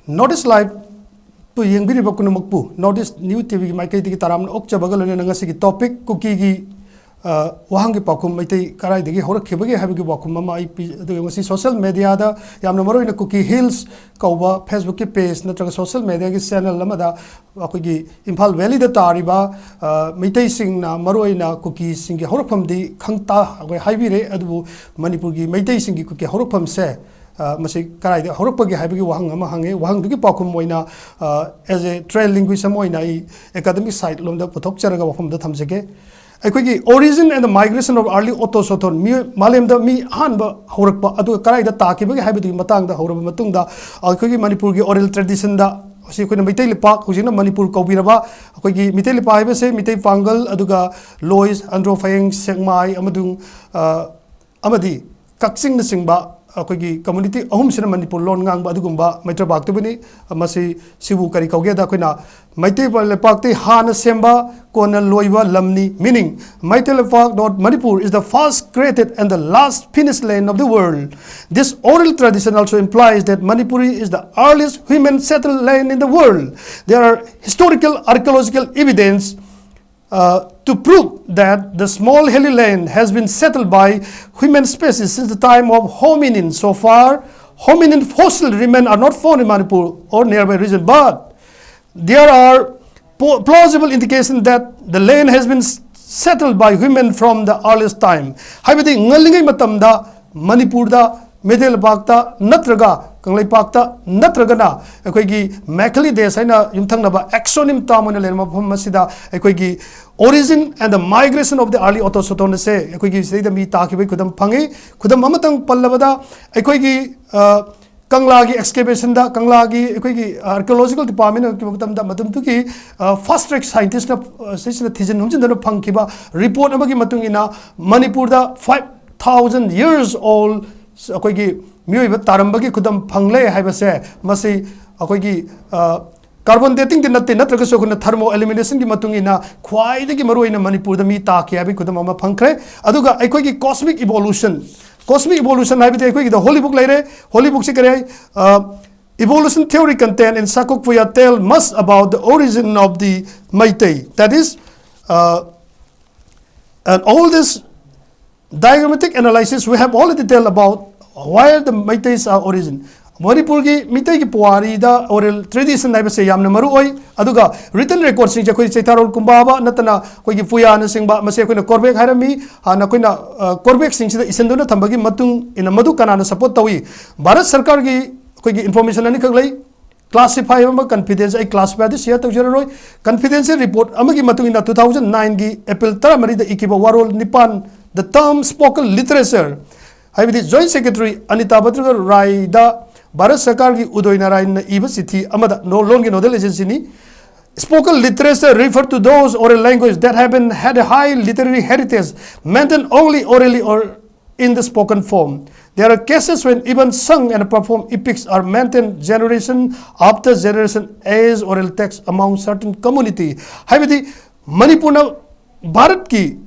Notice live pu yengbiri bakunu makpu notice new TV maikai digi taram okcha bagal ne ngasi ki topic cookie gi wahang gi pakum maitai karai digi horak khebagi habigi bakum mama ip ngasi social media da yamna maro ina cookie hills kauba Facebook ki page natraga social media gi channel lamada akogi Imphal Valley da tariba maitai sing na maro ina cookie sing gi horakam di khangta agoi haibire adu Manipur gi maitai sing gi cookie horakam se masi karai de horokpagi haibagi wahang ama hange wahang dugi pakum moina as a trail linguist moina I academic side lomda pothok charaga wafam da thamjege aikogi origin and the migration of early Autosoton malem da mi hanba horakpa adu karai da takibagi haibagi matang da horaba matung da aikogi Manipur gi oral tradition da asi koina mitai lipa hujina Manipur kaubiraba akogi mitai lipa haiba se mitai pangal aduga lois andro fayeng sekmai amadung amadi kaksing na singba akogi community ahum sina Manipur lon ngang ba adugumba maitra baktubani masi sibu kari kauge da koina maitai lepakti hana semba kona loiba lamni meaning maitai lepak.manipur is the first created and the last finished land of the world. This oral tradition also implies that Manipuri is the earliest human settled land in the world. There are historical archaeological evidence to prove that the small hilly land has been settled by human species since the time of hominin. So far, hominin fossil remains are not found in Manipur or nearby region, but there are plausible indications that the land has been settled by human from the earliest time. Haibadi ngalingai matamda Manipur da Medel Bakta Natraga Kanglai Pakta Natragana Equigi Makali de Saina Yumtanaba Axonim Tamon Masida Equigi origin and the migration of the early Autosoton say Equigi say the Mitaki Kudam Pangi Kudam Mamatang Palavada Equigi Kanglagi excavation da Kanglagi Equigi archaeological department of Matumtuki fast track scientist of Thijan Humjan Pankiba report Amagi Matungina Manipur da 5,000 years old akoigi miyoiba tarambagi kudam phangle haibase masi akoigi carbon dating din natte natraga sokuna thermo elimination gi matungina khwaidagi maroina Manipur da mi taaki habi kudam ama phangkhre aduga akoigi cosmic evolution habi akoigi the holy book laire holy book se kare evolution theory content in Sakokpuya tell much about the origin of the Maitai, that is and all this diagrammatic analysis we have already tell about where the Maitais are origin. Manipur ki Mitai ki puari da oral tradition na base yamna maru oi aduga written records sing koi chaitarol kumbaba natana koi ki puya na singba mase koi na korbek harami na koi na korbek sing sida isendona thambagi matung ina madu kana na support tawi Bharat Sarkar ki koi ki information ani kaglai classify ama confidence I classify this share tawjaroi confidential report amagi matung ina 2009 gi April 3 da ikiba warol nipan the term spoken literature Haibidi Joint Secretary Anita Bhadraga Rai da Bharat Sarkar ki Udoy Narayan na iba sithi amada no loan ki nodal agency ni spoken literature refer to those oral language that have had a high literary heritage maintained only orally or in the spoken form. There are cases when even sung and performed epics are maintained generation after generation as oral text among certain community. Haibidi Manipur na Bharat ki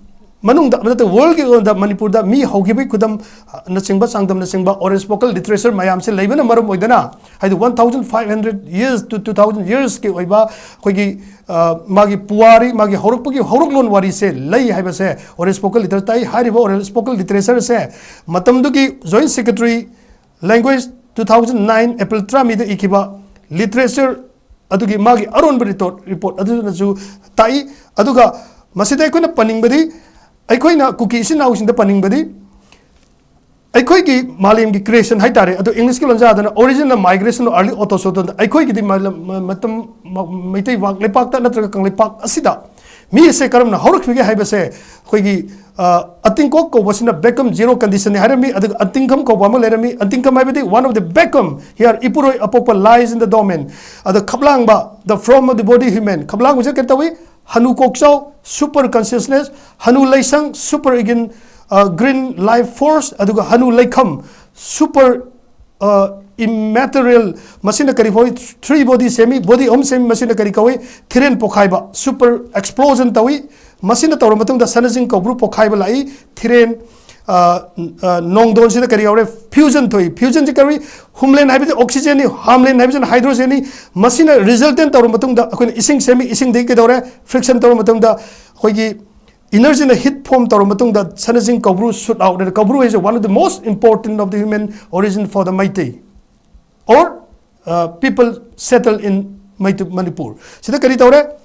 Manung the world the Manipur da mi hogibi kudam nasingba sangdam nasingba or spoken literature mayam se leibana maram oidana haidu 1500 years to 2000 years ke oiba koigi magi puari magi horokpagi horoklon wari se lei haiba se or spoken literature tai hariba or spoken literature se matamdugi Joint Secretary Language 2009 April 3 da ikiba literature adugi magi aron report adu nasu tai aduga masida ko na paningbadi aikoina cookie sin house in the paningbadi aikoigi malim gi creation haitare adu English ki lonja adana original migration of early Autosoton aikoigi di matam maitai wak lepak ta natraga kang lepak asida mi se karam na horok fige haibase koigi atingkok ko wasina beckham zero condition harami adu atingkam ko bama lerami atingkam haibadi one of the beckham here ipuroi apopa lies in the domain adu khablang ba the from of the body human khablang uje ketawi Hanu Koksaw, super consciousness, Hanu Laisang, super again green life force, aduga Hanu Laikam, super immaterial, Masina Karikoi, 3 body semi, body semi Masina Karikoi, Thiren Pokhaiba, super explosion tawi, Masina Taurumatung, the Sanazing Kobru Pokhaiba Lai, Thiren nongdon sida kari yaure fusion thoi fusion ji kari humlen habi oxygen ni harmlen habi hydrogen ni masina resultant tor matung da akoi ising semi ising de ke dore friction tor matung da khoi gi energy in a heat form tor matung da sanajing kabru shoot out. The kabru is one of the most important of the human origin for the Meitei or people settled in Manipur. Sida kari tore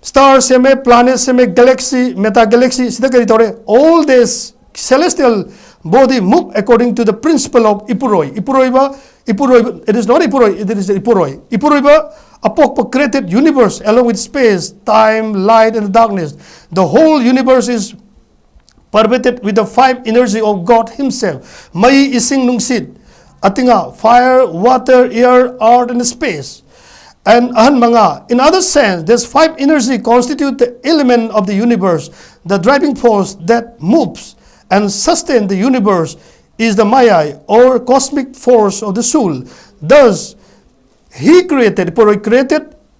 star seme planet seme galaxy meta galaxy sida kari tore all this celestial body move according to the principle of Ipuroi. Ipuroi, it is not Ipuroi, it is Ipuroi. Ipuroi Apok created universe along with space, time, light, and darkness. The whole universe is pervaded with the five energy of God Himself. Mai ising nungsit, atinga, fire, water, air, earth, and space. And ahan mga. In other sense, this five energy constitute the element of the universe. The driving force that moves and sustains the universe is the Maya or cosmic force of the soul. Thus, He created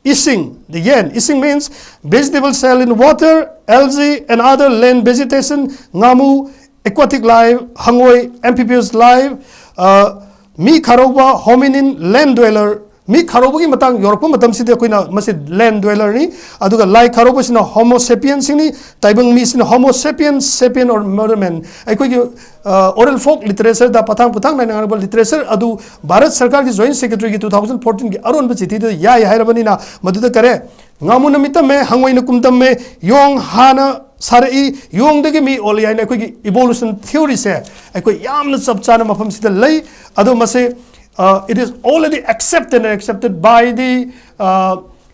ising, the yen. Ising means vegetable cell in water, algae and other land vegetation, ngamu, aquatic life, hangoi, amphibious life, mi kharoba, hominin, land dweller. Mi kharoba ki matang Europe matam sida koina masid land dweller ni aduga lai kharoba sina homo sapiens ni taibang mi sina homo sapiens sapien or modern man ai koi oral folk literature da patang na nangarbal literature adu Bharat Sarkar ki joint secretary ki 2014 ki aron bachithi da ya hairabani na maduda kare ngamu namita me hangoi na kumtam me yong hana sarai yong de mi oli ai na koi evolution theory se ai koi yamna sabchana mafam sida lai adu mase it is already accepted by the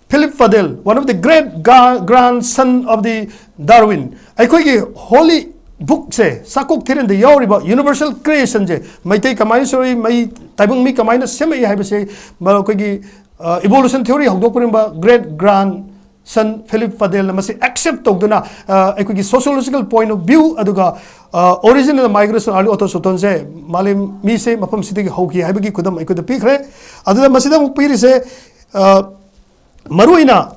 Philip Fadel, one of the great grandson of the Darwin. Aikoi holy book se sakok thiren the yauri ba universal creation je Meitei kamai sori mai taibung mi kamai na sema hai ba se ba koi evolution theory hokdok purim ba great grandson Philip Fadel na masi accept tokduna aikoi sociological point of view aduga original migration ali auto soton se malim mi se mapam sidi hoki haibagi kudam ai kuda pikre aduda masida mu piri se maruina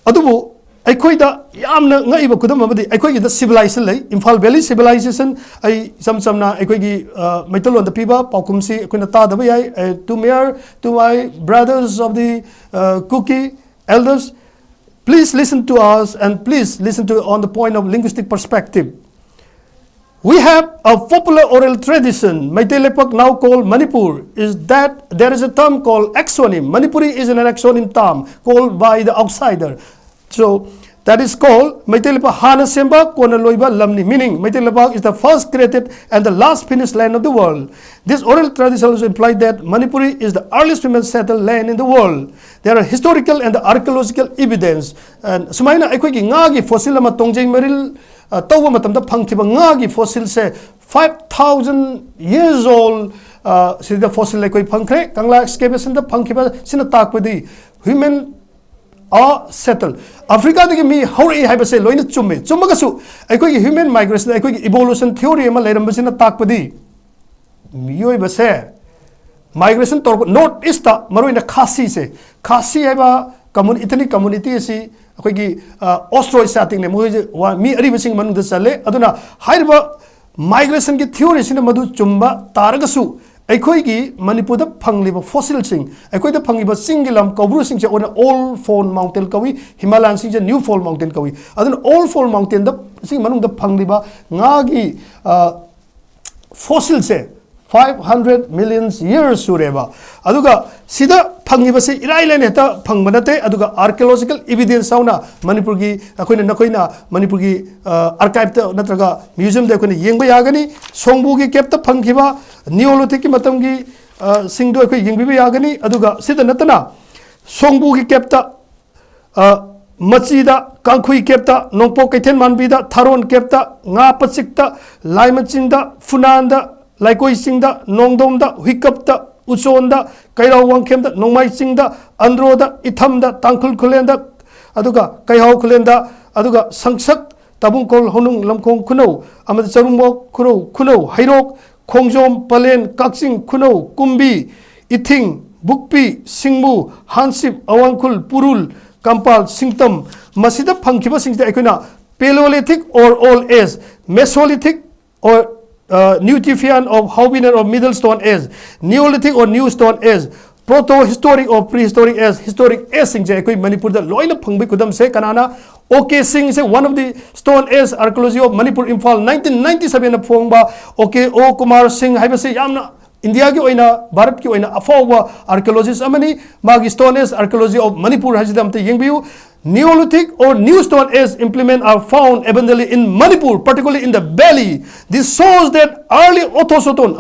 adubu aikoi da yamna ngai ba kudam abadi aikoi gi da civilization lei Imphal Valley civilization ai samna aikoi gi maitolon da piba paukum si aikoi na ta da bai to my brothers of the Kuki elders, please listen to us and please listen to on the point of linguistic perspective. We have a popular oral tradition, Meitei Lepak now called Manipur, is that there is a term called exonym. Manipuri is an exonym term called by the outsider. So that is called Meitei Lepak Hana Semba Kona Loiba Lamni, meaning Meitei Lepak is the first created and the last finished land of the world. This oral tradition also implies that Manipuri is the earliest female settled land in the world. There are historical and archaeological evidence. And sumaina aikoi gi ngagi fossil ama tongjai maril tawa matamda phangthiba ngagi fossil se 5,000 years old sida fossil aikoi phangkhre kangla excavation da phangkhiba sina takpadi human are settled. Africa dagi mi hauri haiba se loina chumme chumagasu aikoi gi human migration aikoi gi evolution theory ama leiram sina takpadi miyoi base migration tor north east ta maruina khasi se khasi haiba ethnic community si akoi gi ostro sating ne moi mi ari basing manung da chale aduna haiba migration ki theory sina madu chumba taragasu aikoi gi Manipur da phangliba fossil sing aikoi da phangiba singilam kabru sing che on all fall mountain kawi Himalayan sing che new fall mountain kawi aduna all fall mountain da sing manung da phangliba ngagi fossil se 500 million years sureba aduga sida phangiba se irailene heta phangbanate aduga archaeological evidence sauna Manipur gi nakoina Manipur gi archive ta natraga museum de akoina yengba yagani songbu gi kep ta phangkiba neolithic ki matam gi singdo akoi yengbiba yagani aduga sida natana songbu gi kep ta Machida, Kangkhui kepta, Nongpo Kaithen Manbida, Tharon kepta, Nga Pachikta, Laimachinda, Funanda, Laikoi Singda, Nongdomda, Hikapta, Uchonda, Kairao Wangkemda, Nongmai Singda, Androda, Ithamda, Tangkul Kulenda, Aduga, Kaihao Kulenda, Aduga, Sangsak, Tabungkol Honung Lamkong Kuno, Amad Charumbo Kuno, Hairok, Kongjom, Palen, Kaksing Kuno, Kumbi, Ithing, Bukpi, Singmu, Hansip, Awangkul, Purul, Kampal, Singtam, Masida Pankiba Singda Ekuna, Paleolithic or Old Age, Mesolithic or Newtifian of Howinian or Middle Stone Age, Neolithic or New Stone Age, Proto-historic or Prehistoric Age, Historic Age sing je koi Manipur da loina phangbi kudam se kanana OK Singh se one of the Stone Age archaeology of Manipur Imphal 1997 na phongba OK O Kumar Singh haibase yamna India ki oina Bharat ki oina afawa archaeologist amani magi Stone Age archaeology of Manipur hajidam te yengbiu. Neolithic or New Stone Age implements are found abundantly in Manipur, particularly in the valley. This shows that early Autosoton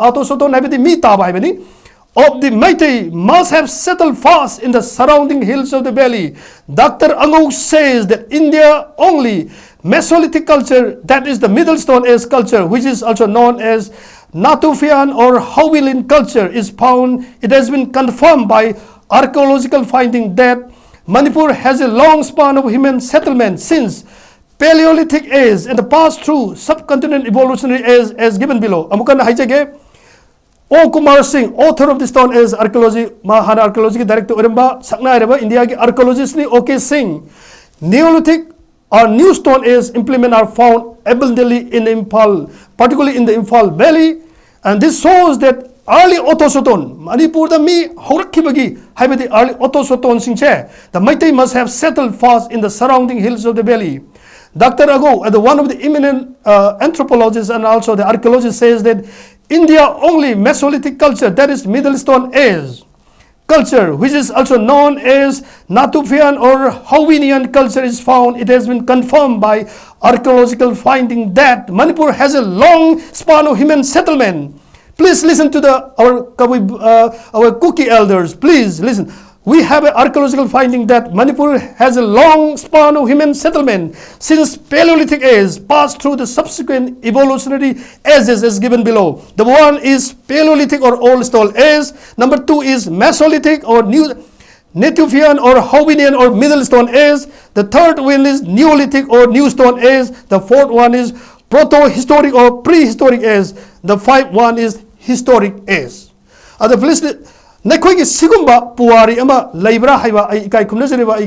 of the Meitei must have settled fast in the surrounding hills of the valley. Dr. Angok says that India only Mesolithic culture, that is the Middle Stone Age culture, which is also known as Natufian or Howinian culture, is found. It has been confirmed by archaeological finding that Manipur has a long span of human settlement since Paleolithic age and passed through subcontinent evolutionary age as given below. Amukan haijage O Kumar Singh, author of the Stone Age archaeology, Mahana archaeology director Uramba Sakna Araba, India ki archaeologist ni OK Singh. Neolithic or New Stone Age implements are found abundantly in Imphal, particularly in the Imphal Valley, and this shows that early Autosoton, Manipur the mi horakkibagi, haibadi early Autosoton singche, the Meitei must have settled fast in the surrounding hills of the valley. Dr. Ago, one of the eminent anthropologists and also the archaeologist, says that India only Mesolithic culture, that is Middle Stone Age culture, which is also known as Natufian or Howinian culture, is found. It has been confirmed by archaeological finding that Manipur has a long span of human settlement. Please listen to our Kuki elders. Please listen. We have an archaeological finding that Manipur has a long span of human settlement since Paleolithic age passed through the subsequent evolutionary ages as given below. The one is Paleolithic or Old Stone Age. Number 2 is Mesolithic or Natufian or Howinian or Middle Stone Age. The third one is Neolithic or New Stone Age. The fourth one is Proto-historic or Prehistoric Age. The fifth one is Historic Age. Please, Nakoigi Sigumba Puari Ama Labra Haiva Ikai Kumnazariva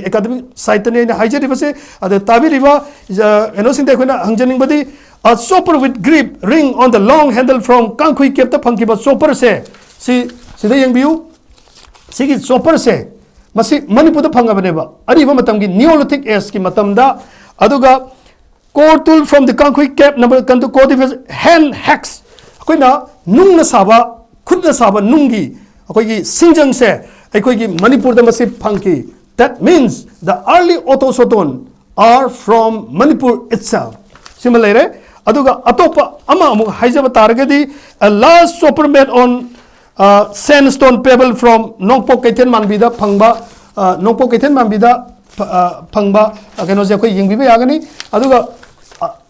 academic site and Hijariva, the Tabi River is innocent Hanjaning body, a soper with grip ring on the long handle from 𝐏𝐿 kept the punky, but soper say, see the young view, see it soper say, Masi Manipur the Pangabaneva, Ariva Matamgi, Neolithic Eski Matamda, Aduga, core tool from the 𝐏𝐿 cap number Kantu Codifies hand hacks. Koina Nung Nasaba, Kudna Saba Nungi. Sinjang se, Manipur the Masip Punky. That means the early Autosoton are from Manipur itself. Similarly, Aduga Atopa Ama Haijaba Targadi, a large soper made on sandstone pebble from Nongpo Kaiten Manbida Pangba, Nongpo Kaiten Manbida Pangba, Akanozako Yingbi Agani, Aduga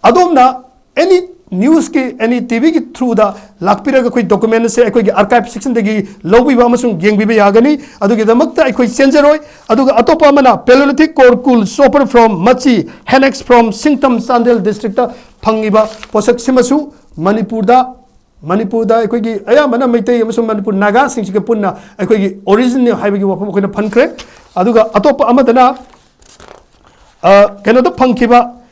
Adomna, any news ki any TV ki through the lakpira ka koi document se koi archive section degi lobby ba masung geng bi yagani adu ki damakta koi changer hoy adu ga atopa mana Paleolithic korkul soper from Machi Henex from Singtam Sandel district ta phangiba posak simasu Manipur da koi gi aya mana Meitei amasung Manipur Naga sing ka punna koi gi origin haiba gi wapam koi na phankre adu ga atopa amadana kenoda phangkiba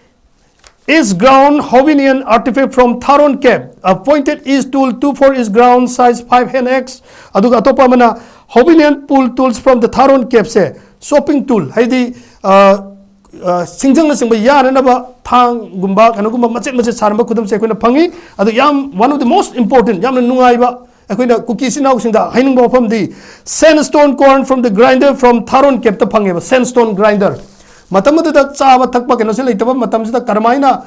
is ground Howinian artifact from Tharon Cave. A pointed east tool 24 is ground size 5 Henex. Aduga atopa mana Howinian pool tools from the Tharon Cave se shopping tool. Haidi singjang na singba ya na ba thang gumba kanagumba macet saramba kudam se koina phangi. Adu yam one of the most important yam na nungai ba akoina cookie sinau singda haining ba from the sandstone corn from the grinder from Tharon Cave ta phangi ba sandstone grinder. Matamada da chaba thakpa keno se leitaba matam se da karmaina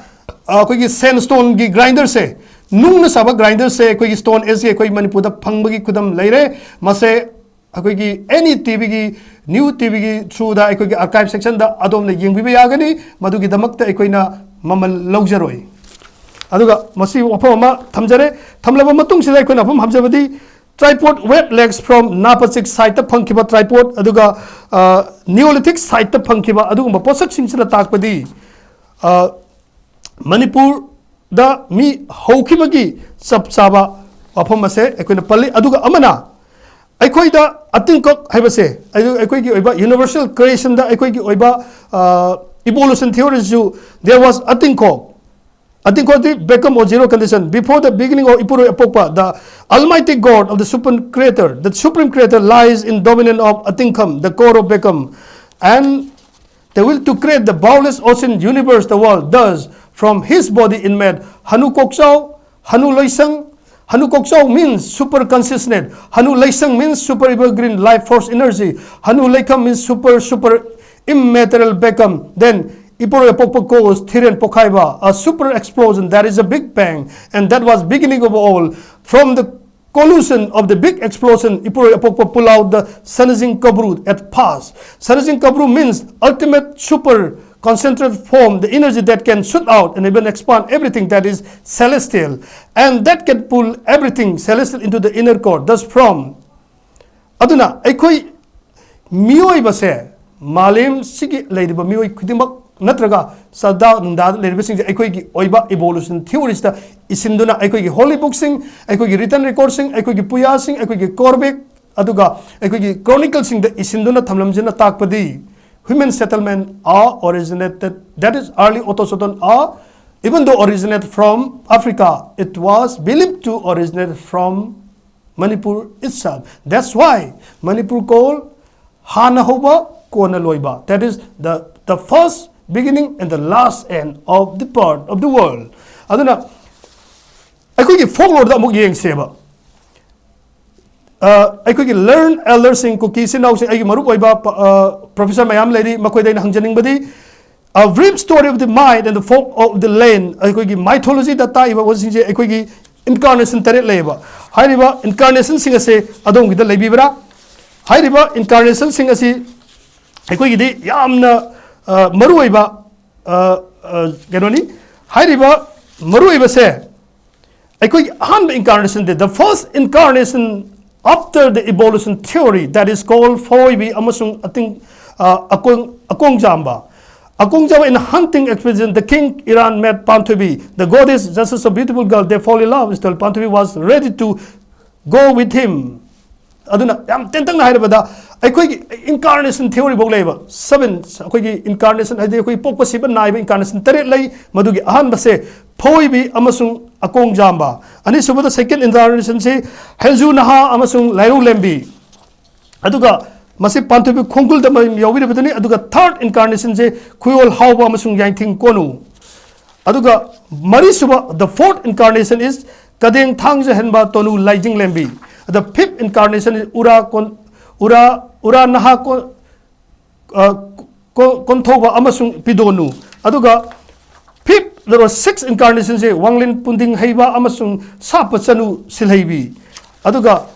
koi gi sandstone gi grinder se nung na saba grinder se koi gi stone age ge koi Manipur da phangba gi kudam leire mase koi gi any TV gi new TV gi through da koi gi archive section da adom na yengbi ba yagani madu gi damakta koi na mamal lawjaroi aduga masi wapam ma thamjare thamlaba matung se koi na pham hamjabadi tripod web legs from Napachik site the Punkiba tripod, Aduga Neolithic site the Punkiba, Aduma Posak Sings the Takpadi Manipur the mi Hokimagi Sub Saba Wapamase, Equinapali, Aduga Amana. I quite the Atinkok Habase, I quite universal creation, the Equigi Oiba evolution theories. There was Atinkok. Atingkoti become or zero condition. Before the beginning of Ipuru Epokpa, the Almighty God of the Supreme Creator lies in dominant of Atingkam, the core of Beckham, and the will to create the boundless ocean universe, the world, does from his body in made Hanu Kokshao, Hanu Loisang. Hanu Kokshao means super consistent. Hanu Loisang means super evergreen life force energy. Hanu Laikam means super immaterial Beckham. Then Ipuru Epokpa is Thiren Pokhaiba, a super explosion, that is a big bang, and that was beginning of all. From the collusion of the big explosion, Ipuru Epokpa pull out the Sanazing Kabru at pass. Sanazing Kabru means ultimate super concentrated form, the energy that can shoot out and even expand everything that is celestial, and that can pull everything celestial into the inner core. Thus from Aduna Ekoi Mioi Base Malim Sigi Lady Mioi Kudimak Natraga Sada Nunda Lady Ekoi Oiba evolution theories the Isinduna Ekoi holy booksing, Ekoi written recording, Ekoi Puyasing, Ekoi Korbek Aduga, Ekoi chroniclesing the Isinduna Tamlamjana Takpadi. Human settlement are originated, that is early Ottosoton are, even though originated from Africa, it was believed to originate from Manipur itself. That's why Manipur called Hanahoba Kona Loiba. That is the first beginning and the last end of the part of the world. Aduna, I could get folklore that Muging Seba. I could learn elders in cookies and also Professor Mayam Lady Makoida Hangjaning Badi. A brief story of the mind and the folk of the land. I could give mythology that time was in a quickie incarnation terret labor. High river incarnation sing a say, Adon with the Labibra. High river incarnation sing a say, I could get Yamna Maruiba Ganoni. High river Maruiba say, I could hand incarnation did the first incarnation. After the evolution theory that is called Foibi Amasung Akong Jamba. Akong Jamba in hunting expedition, the king Iran met Pantubi. The goddess, just as a beautiful girl, they fall in love. Still, Pantubi was ready to go with him. Aduna, I'm tentang na bada. Akoy incarnation theory bog labor. 7 akoy incarnation ay akoy pokposiban na incarnation teret lay madugi ahan base Foibi Amasung Akong Jamba. Ani suba the second incarnation say Helju Naha Amasung Lairu Lembi. Aduga Masi Pantubi Kongul the Yawi Badani. Aduga third incarnation say Kuyol Hauba Amasung Yanting Konu. Aduga Mari suba the fourth incarnation is Kadeng Tangja Henba Tonu Laijing Lembi. The fifth incarnation is Ura Naha Kontova Amasung Pidonu. Aduga fifth there were 6 incarnations Wanglin Punding Heiba Amasung Sapachanu Silhaibi. Aduga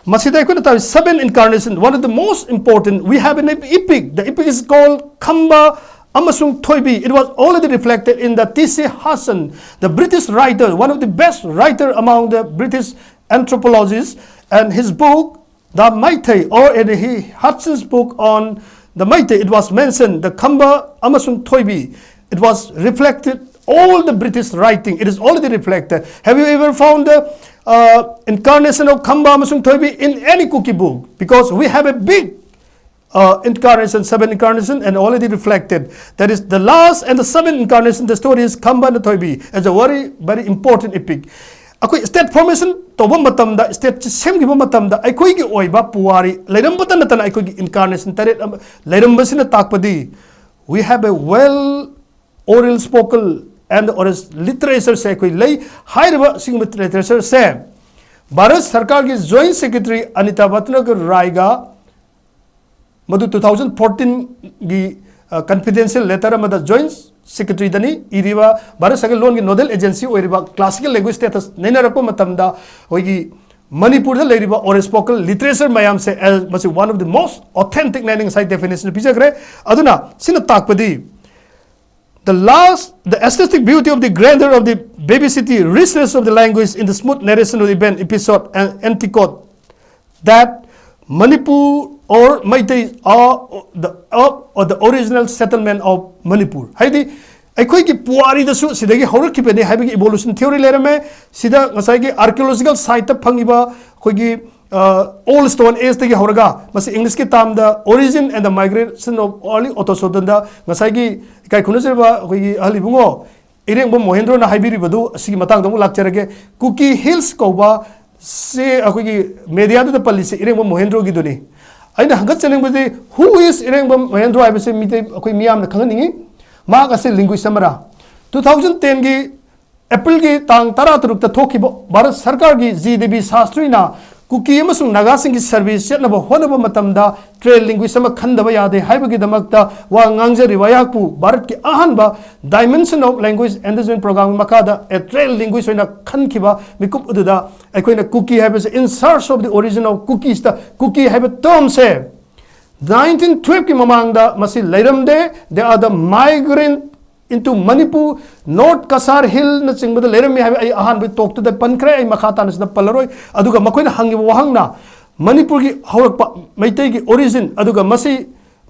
Masida Kunata 7 incarnations. One of the most important we have an epic. The epic is called Kamba Amasung Toibi. It was already reflected in the T.C. Hassan, the British writer, one of the best writer among the British anthropologists, and his book The Maite, or in Hudson's book on the Maite, it was mentioned the Kamba Amasung Toibi. It was reflected all the British writing. It is already reflected. Have you ever found the incarnation of Kamba Amasung Toibi in any cookie book? Because we have a big incarnation, 7 incarnation, and already reflected. That is the last and the 7th incarnation. The story is Kamba and Toibi as a very, very important epic. Akoi state formation toba matam da state sem gi matam da akoi gi oiba puari leiram batan na tan akoi gi incarnation tare leiram basina takpadi. We have a well oral spoken and or literature se koi lei high sing literature se Bharat Sarkar ki joint secretary Anita Bhatnagar Raiga madu 2014 gi confidential letter amada joint secretary dani iriba Bharat Sarkar loan gi nodal agency oiriba classical language status naina rakpa matamda hoigi Manipur da leiriba or spoken literature mayam se as one of the most authentic learning site definition pijagre aduna sina takpadi. The aesthetic beauty of the grandeur of the baby city, richness of the language in the smooth narration of the event episode and antiquote that Manipur or Meitei are the original settlement of Manipur. Haidi aikoi ki puari da su sidagi horak ki bene habi evolution theory lerame sida ngasai ki archaeological site ta phangiba koi ki old stone age tagi horaga mas English ki tam the origin and the migration of early Ottosodan da ngasai ki kai khunajeba koi ahli bungo इरेंगबम मोहेंद्रो ना हाइबिरिबदु असिगी मतांग दमु लाक्चरगे cookie hills कौबा से अखोगी media the पलिसे इरेंगबम मोहेंद्रो गी दुनी अइना हंगत चलेंगबदे who is इरेंगबम मोहेंद्रो हाइबसे मिते अखोई मियाम न खंगनिंगी माग असे linguist समरा 2010 गी अप्रैल की तांग 13 ता थोखिबो भारत सरकार की 𝐔𝐷B शास्त्रीना कुकी अमसुंग नागासिंग की सर्विस चेतनबो होनबो मतमदा ट्रेड लिंग्विस्ट अमा खंदबा यादे हाइबगी दमकता वा ngangjari याकपु भारत की अहनबा dimension of language understanding programme मखादा ए ट्रेड लिंग्विस्ट ओइना खनखिबा मिकुप उदुदा अखोइना कुकी हाइबसे in search of the origin of Kukis दा कुकी हाइब टर्म से 1912 की ममांगदा मसी लैरमदे they are the migrant into Manipur North Kasar Hill na chingba lerami ha ai ahan bi tok to da pankre ai makhata na palaroi aduga makoina hangi wahangna Manipur gi haurakpa maitai gi origin aduga masi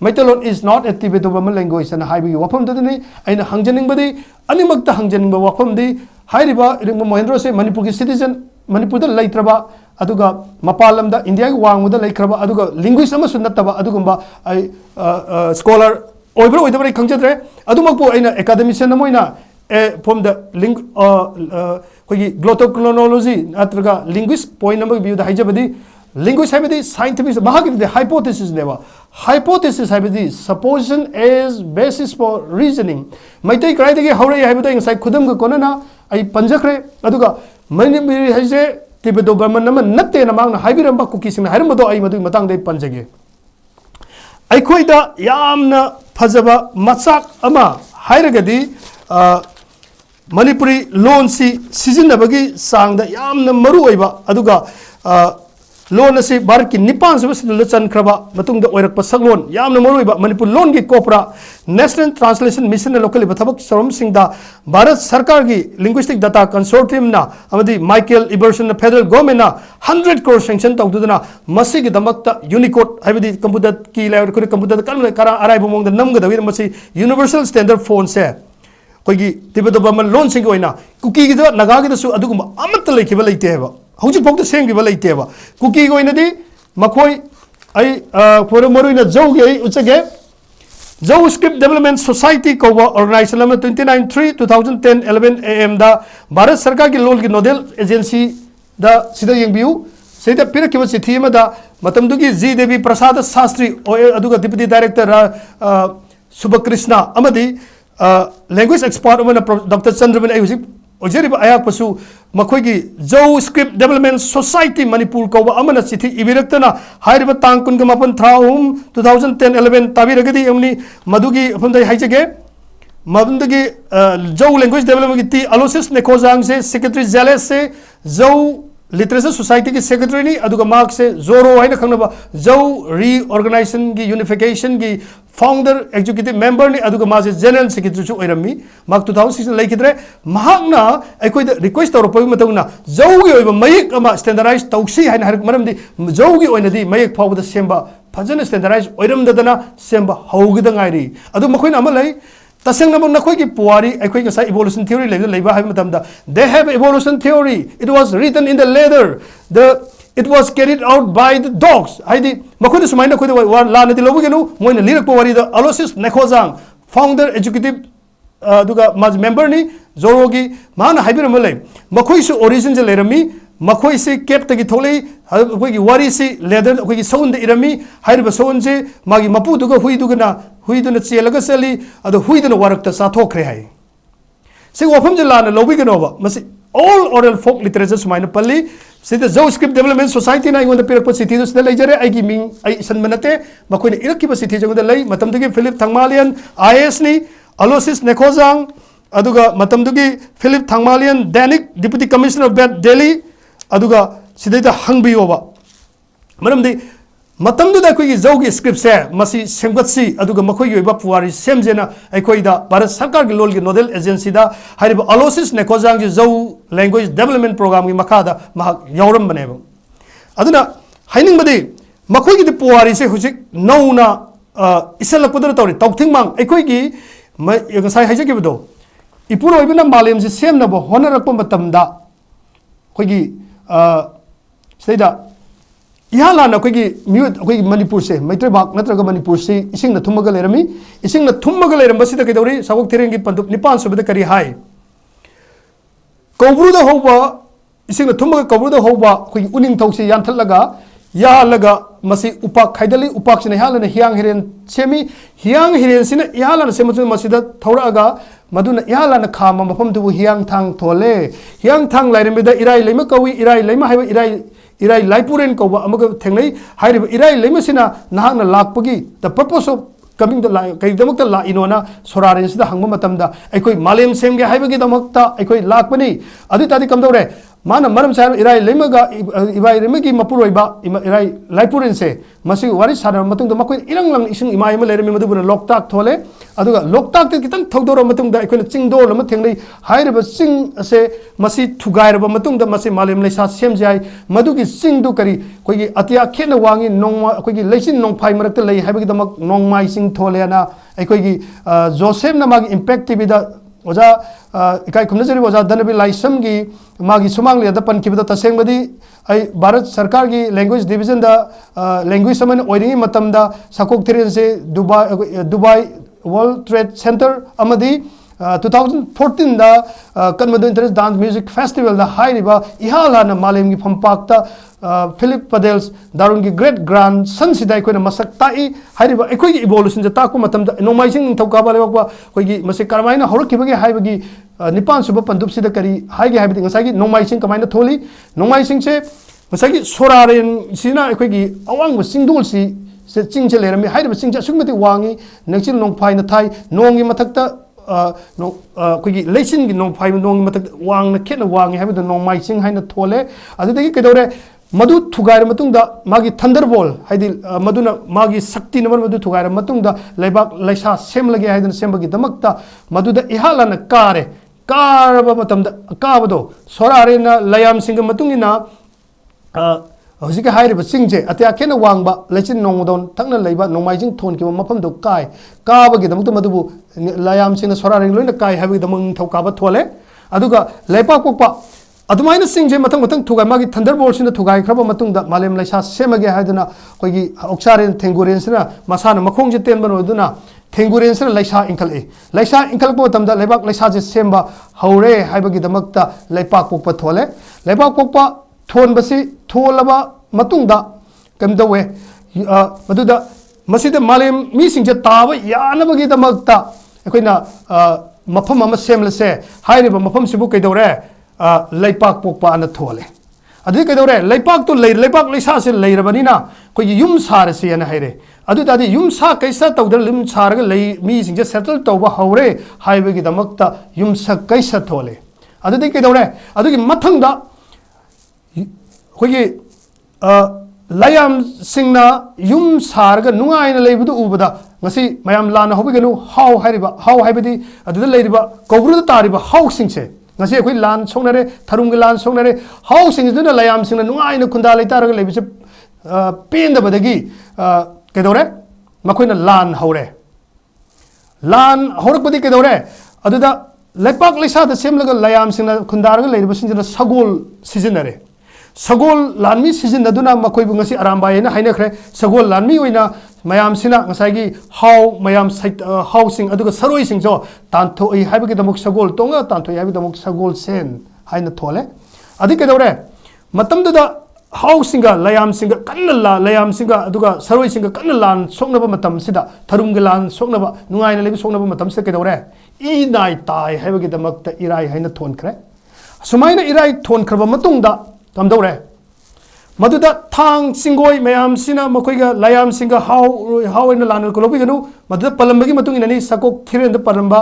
maitalon is not a Tibetan language and haibi wafam dadani aina hangjaning badi animakta hangjaning ba wafam di hairiba ring Mohendro se Manipur gi citizen Manipur da laitraba aduga mapalam da India gi wangmu da laikraba aduga linguist ama sunnataba adugumba ai scholar ओइब्रो ओइदबरे खंगजद्रे अदुमकपो अइना academician नमोइना from the लिंग कोगी glottochronology नत्रगा linguist point number view द हाइजबदी लिंग्विस्ट हाइबदी साइंटिफिक महागिद हाइपोथेसिस नेवा हाइपोथेसिस हाइबदी supposition as basis for reasoning Meitei क्राइदगे हौरे हाइबदो इंसाइ खुदम ग कोनना आई पंजखरे अदुगा मनिमिरी हाइजे तिबेदो बर्मन नम नत्ते नमांग हाइबिरम बा कुकीसिंग हाइरमदो आई मदु मतंग दे पंजगे अखोइदा यामना फजबा मचाक अमा हाइरगदी मणिपुरी लोन सी सिजिनबगी सांगदा यामना मरु ओइबा अदुगा लोन असी भारत की निपान सबसिल चनख्रबा मतुंगदा ओइरकपा सगलोन यामना मरु ओइबा मणिपुर लोन की कोपरा नेशनल ट्रांसलेशन मिशन लोकल थबक सरम सिंगदा भारत सरकार की लिंग्विस्टिक डाटा कंसोर्टियम ना अमदी माइकल इबर्सन फेडरल गवर्नमेंट ना 100 crore सैंक्शन तौदुदना मसीगी दमकता यूनिकोड हाइबदी कंप्यूटर की लेवर कुरे कंप्यूटर कन करा अराइबो मोंग नमगदवी मसी यूनिवर्सल स्टैंडर्ड फोन से कोई तिबेतो बमन लोन सिंग ओइना कुकी गिद नगागी दसु अदुगुम अमत लेखिबा लेते हेबा हौजि फोक सेंगिबा लेते हेबा कुकी गोइनदी मखोई आई फोरो मरुइना जौगे आई उचगे जौ स्क्रिप्ट डेवलपमेंट सोसाइटी कौवा ऑर्गेनाइजेशन नंबर 29/3/2010 11 AM दा भारत सरकार की लोन की नोडल एजेंसी दा सिदा यंगबियु सेदा पिरकिबा चिठी मदा मतमदुगी 𝐔𝐷B प्रसाद शास्त्री अदुगा डिप्टी डायरेक्टर सुबकृष्णा अमदी लैंग्वेज एक्सपर्ट डॉक्टर चंद्रमन आई ओजरिबा अयाकपसु मखोगी जौ स्क्रिप्ट डेवलपमेंट सोसाइटी मणिपुर कौबा अमना चिठी इबिरक्तना हाइरिबा तांग 2010-11 ताबिरगदी एमनी मदुगी फंदai हाइजगे मबंदगी जौ लैंग्वेज डेवलपमेंट की टी अलोसिस नेकोजांग से सेक्रेटरी जेलेस से जौ लिटरेचर सोसाइटी की सेक्रेटरी नी अदुगा मार्क से जोरो हाइना खंगनबा जौ रीऑर्गेनाइजेशन की यूनिफिकेशन की फाउंडर एग्जीक्यूटिव मेंबर ने अदुगा माजे जनरल सेक्रेटरी छु ओइरमी मार्क 2006 लेखिद्रे महाकना अखोइद रिक्वेस्ट तौरपगि मतौना जौगी ओइबा मयक अमा स्टैंडर्डाइज तौसी हाइना हरक मरमदि जौगी ओइनदि मयक फावबदा सेंबा फजन स्टैंडर्डाइज ओइरमदना सेंबा हौगदा गाइरि अदु मखोइना अमा लै तसेंगना नखोई की पुआरी अखोई गसा इवोल्यूशन थ्योरी लेबा हाइब मतमदा they have evolution theory it was written in the leather the it was carried out by the dogs haidi makhoi sumaina khoi war la nati lobu genu moina lirak wari the alosis nekhojang founder executive duga maj member ni zorogi man haibir malai makhoi su origin je lerami makhoi se cap tagi tholei khoi gi wari si leather khoi gi sound de irami hairiba sound je magi mapu duga hui duga na hui duna chelaga sali adu hui duna warak ta sa thokre hai se wafam je la na lobu genu ba masi all oral folk literature sumaina palli सिदा जो script development society ना इंगोंद पिरक city दुसदा लेजरे आइगी Ming आई सनमनते मखोइने इरकिबा city जगोंद लै मतमदुगी Philip थांगमालियन IAS नि Aloysius नेखोजांग अदुगा मतमदुगी Philip थांगमालियन Dainik deputy commissioner of Delhi अदुगा सिदैदा हंगबियोबा मरमदि मतमदुदा कोई जौगी script से मसी सेमगतसी अदुगा मखोई योबा पुवारी सेमजेना अखोइदा भारत सरकार की लोल की नोडल एजेंसी दा हारिबा अलोसिस नेखोजांग जी जौ लैंग्वेज डेवलपमेंट प्रोग्राम की मखादा महक यौरम बनेब अदुना हाइनिंग बदि मखोई की पुवारी से हुजिक नौना इसलकपदर तौरी तौथिंगमांग अखोई की गसाई हाइजगिबदो इपुर ओइबना मालेम से सेमनबो होनरकप मतमदा खोगी सेदा यहाँ लाना कोई म्यूट कोई मणिपुर से मैत्री बाग नत्रग मणिपुर से इसिंग न थुमग लेरमी इसिंग न थुमग लेरम बसिदा कइदौरी सावक थिरेंगी पंदुप निपान सुबद करी हाय कौब्रुद होबा इसिंग थुमग कौब्रुद होबा कोई उनिंग थौसे यानथलगा यालगा मसी उपाक खाइदली उपाक सिने यालन हियांग हिरेन सेमी हियांग हिरेन सिने यालन सेमचु मसीदा थौरागा मदुना यालन खाम मफम तुबु हियांग थांग थोले हियांग थांग लाइरमेदा इराई लेमा कवी इराई लेमा हाइबा इराई लाइपुरेन कौबा अमग थेंगनै हाइरिबा इराई लेमसिना नाहना लाकपगी the purpose of coming the कईदमक ला इनोना सोरारेन सिदा हंगम मतमदा अखोई मालेम सेमगे हाइबगी दमकता अखोई लाकपनी अदि तादि कमदौरे माना मरम सार इराई लेमगा इबाई लेमगी मपुरोइबा इराई लाइपुरेन से मसी वारी सार मतुंग द मकोई इरंग लंग इसिंग इमाय म लेरमी मदुबुना लोकताक थोले अदुगा लोकताक ते कितंग थौदोर मतुंग द अखोई चिंगदो लम थेंगनै हाइरबा चिंग असे मसी थुगाइरबा मतुंग द मसी मालेम लेसा सेमजाय मदुगी चिंग दु करी कोई अतिया खेना वांगी नोंमा कोई लेसिन नोंफाई मरक्ता लै हाइबगी दमक नोंमाई चिंग थोलेना अखोई जोसेफ ना मागी इम्पैक्ट टीवी दा ओजा इकाई खुमनजरी ओजा दनबी लाइसम की मागी सुमांग लिया पन की तसेंगबदी भारत सरकार की लैंग्वेज डिवीजन दा लैंग्वेज समन ओइरिंगी मतम दा सकोक थिरेन से दुबई वर्ल्ड ट्रेड सेंटर अमदी 2014 दा कन्मदो इंटरेस्ट डांस म्यूजिक फेस्टिवल दा हाइरिबा इहालाना मालेम की फंपाकता फिलिप पदेल्स दारुन की ग्रेट ग्रांड सन सिदा कोई मसक ताई हाइरिबा अखोई की इवोल्यूशन ज ताकु मतम द नोमाइसिंग थौकाबा लेबा कोई मसे करमाइना हरखिबगे हाइबगी निपान सुब पंदुप सिदा करी हाइगे हाइबदी ngसागी नोमाइसिंग कमाइना थोली नोमाइसिंग से ngसागी सोरारेन सिना अखोई अवांग सिंगदोल से चिंग से लेरमी हाइरिबा चिंग सुगमति वांगी नंगचिल नोंफाइना थाई नोंगी मथक्ता कोई लेसिन की नोंफाइ नोंगी मथक वांगना खेना वांगी हाइबद नोंमाइसिंग हाइना थोले अदुदगी कदौरे मधु थुगाइर मतुंगदा मागी थंडरबोल हाइदि मधुना मागी शक्ति नंबर मधु थुगाइर मतुंगदा लेबाक लैसा सेमलगे हाइदन सेमबगी दमकता मधुदा इहालाना कारे कारबा मतमदा काबदो सोरारेना लयाम सिंग मतुंगिना हजिक हाइरिबा सिंगजे अत्या खेना वांगबा लेचिन नोंगदोन थंगना लेबा नोंमाइजिंग थोन की मफमदो काय काबगी दमकता मधुबु लयाम सिंग सोरारेन लोइना काय हाइबगी दमंग थौकाबा थोले अदुगा लेपा कोपा अदुमाइना सिंगजे मतंग मतंग थुगाइ मागी थंडरबोल्ट सिना थुगाइ खरबा मतुंगदा मालेम लैसा सेमगे हाइदना कोइगी ओक्सारेन थेंगुरेन सिना मसाना मखोंजे तेनबन ओदुना थेंगुरेन सिना लैसा इंखलपो मतमदा लेबाक लैसा जे सेमबा हौरे हाइबगी दमकता लेपाक पोकपा थोले लेपाक पोकपा थोनबसी थोलबा मतुंगदा कमदवे मदुदा मसिदा मालेम मी सिंगजे ताबा यानबगी दमकता अखोइना मफम अमा सेमलसे हाइरिबा मफम सिबु कैदौरे लेपाक पोकपा अन थोले अदि कैदौरे लेपाक तो लेपाक लैसा से लेरबनिना कोई युम सारसे अन हाइरे अदुदादि युम सा कैसा तौदर युम सारग लै मी सिंगजे सेटल तौबा हौरे हाइबगी दमकता युम सा कैसा थोले अदुदि कैदौरे अदुगी मथंगदा कोई लयाम सिंगना yum सारग नुंगाइना लेबदु उबदा ngasi mayam lana hobiganu how haibadi aduda leiriba kobruda tariba how singse ngasi akoi lan songnare tharumgi lan songnare how sing duna layam singna nuaina khunda leitaraga lebise penda badagi kedore makoina lan haure lan horakbadi kedore aduda lepak leisa da semlaga layam singna khundaraga leiriba singna sagol seasonare sagol lanmi season aduna makoi bungasi arambayena hainakre sagol lanmi oina mayam sina ngasagi how mayam housing aduga saroi singjo tanto ai haibagi damuk sagol tonga tanto ai haibagi damuk sagol sen haina thole adi kedore matamda housing ga layam singa kannala layam singa aduga saroi singa kannalan soknaba matam sida tharumga lan soknaba nungaina lebi soknaba matam se kedore I nai tai haibagi damak ta irai haina thon kre sumaina irai thon khraba matungda tamdore Madhuda Thang सिंगोई ma'am सिना मकोइगा लायाम सिंगा how in lawn कोलोबी Ganu Madhuda पलंबगी मतुंग इननी सकोक थिरेन the पलंबा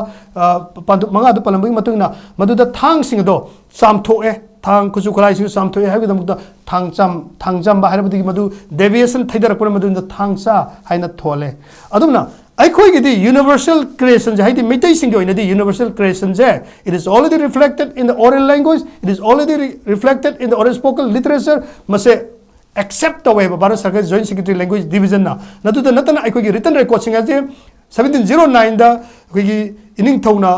पंदु मंगा the पलंबगी मतुंग ना मधुदा थांग सिंग दो सामथोए थांग कुसु खलाइ सु सामथोए हाबि दमुदा थांग जम बा हारबदी मधु deviation थैदर पर मधुदा थांगसा हाइना थोले अदुमना अखोइगिदी यूनिवर्सल क्रिएशन जे हाइदि मिटै सिंग ओइनदी यूनिवर्सल क्रिएशन जे it is already reflected in the oral language it is already reflected in the oral spoken literature मसे एक्सेप्ट तवे भारत सरकार जॉइंट सेक्रेटरी लैंग्वेज डिवीजन ना नतुदा नतना अखोइगी रिटन रेकॉर्ड सिंग जे 1709 दा अखोइगी इनिंग थौना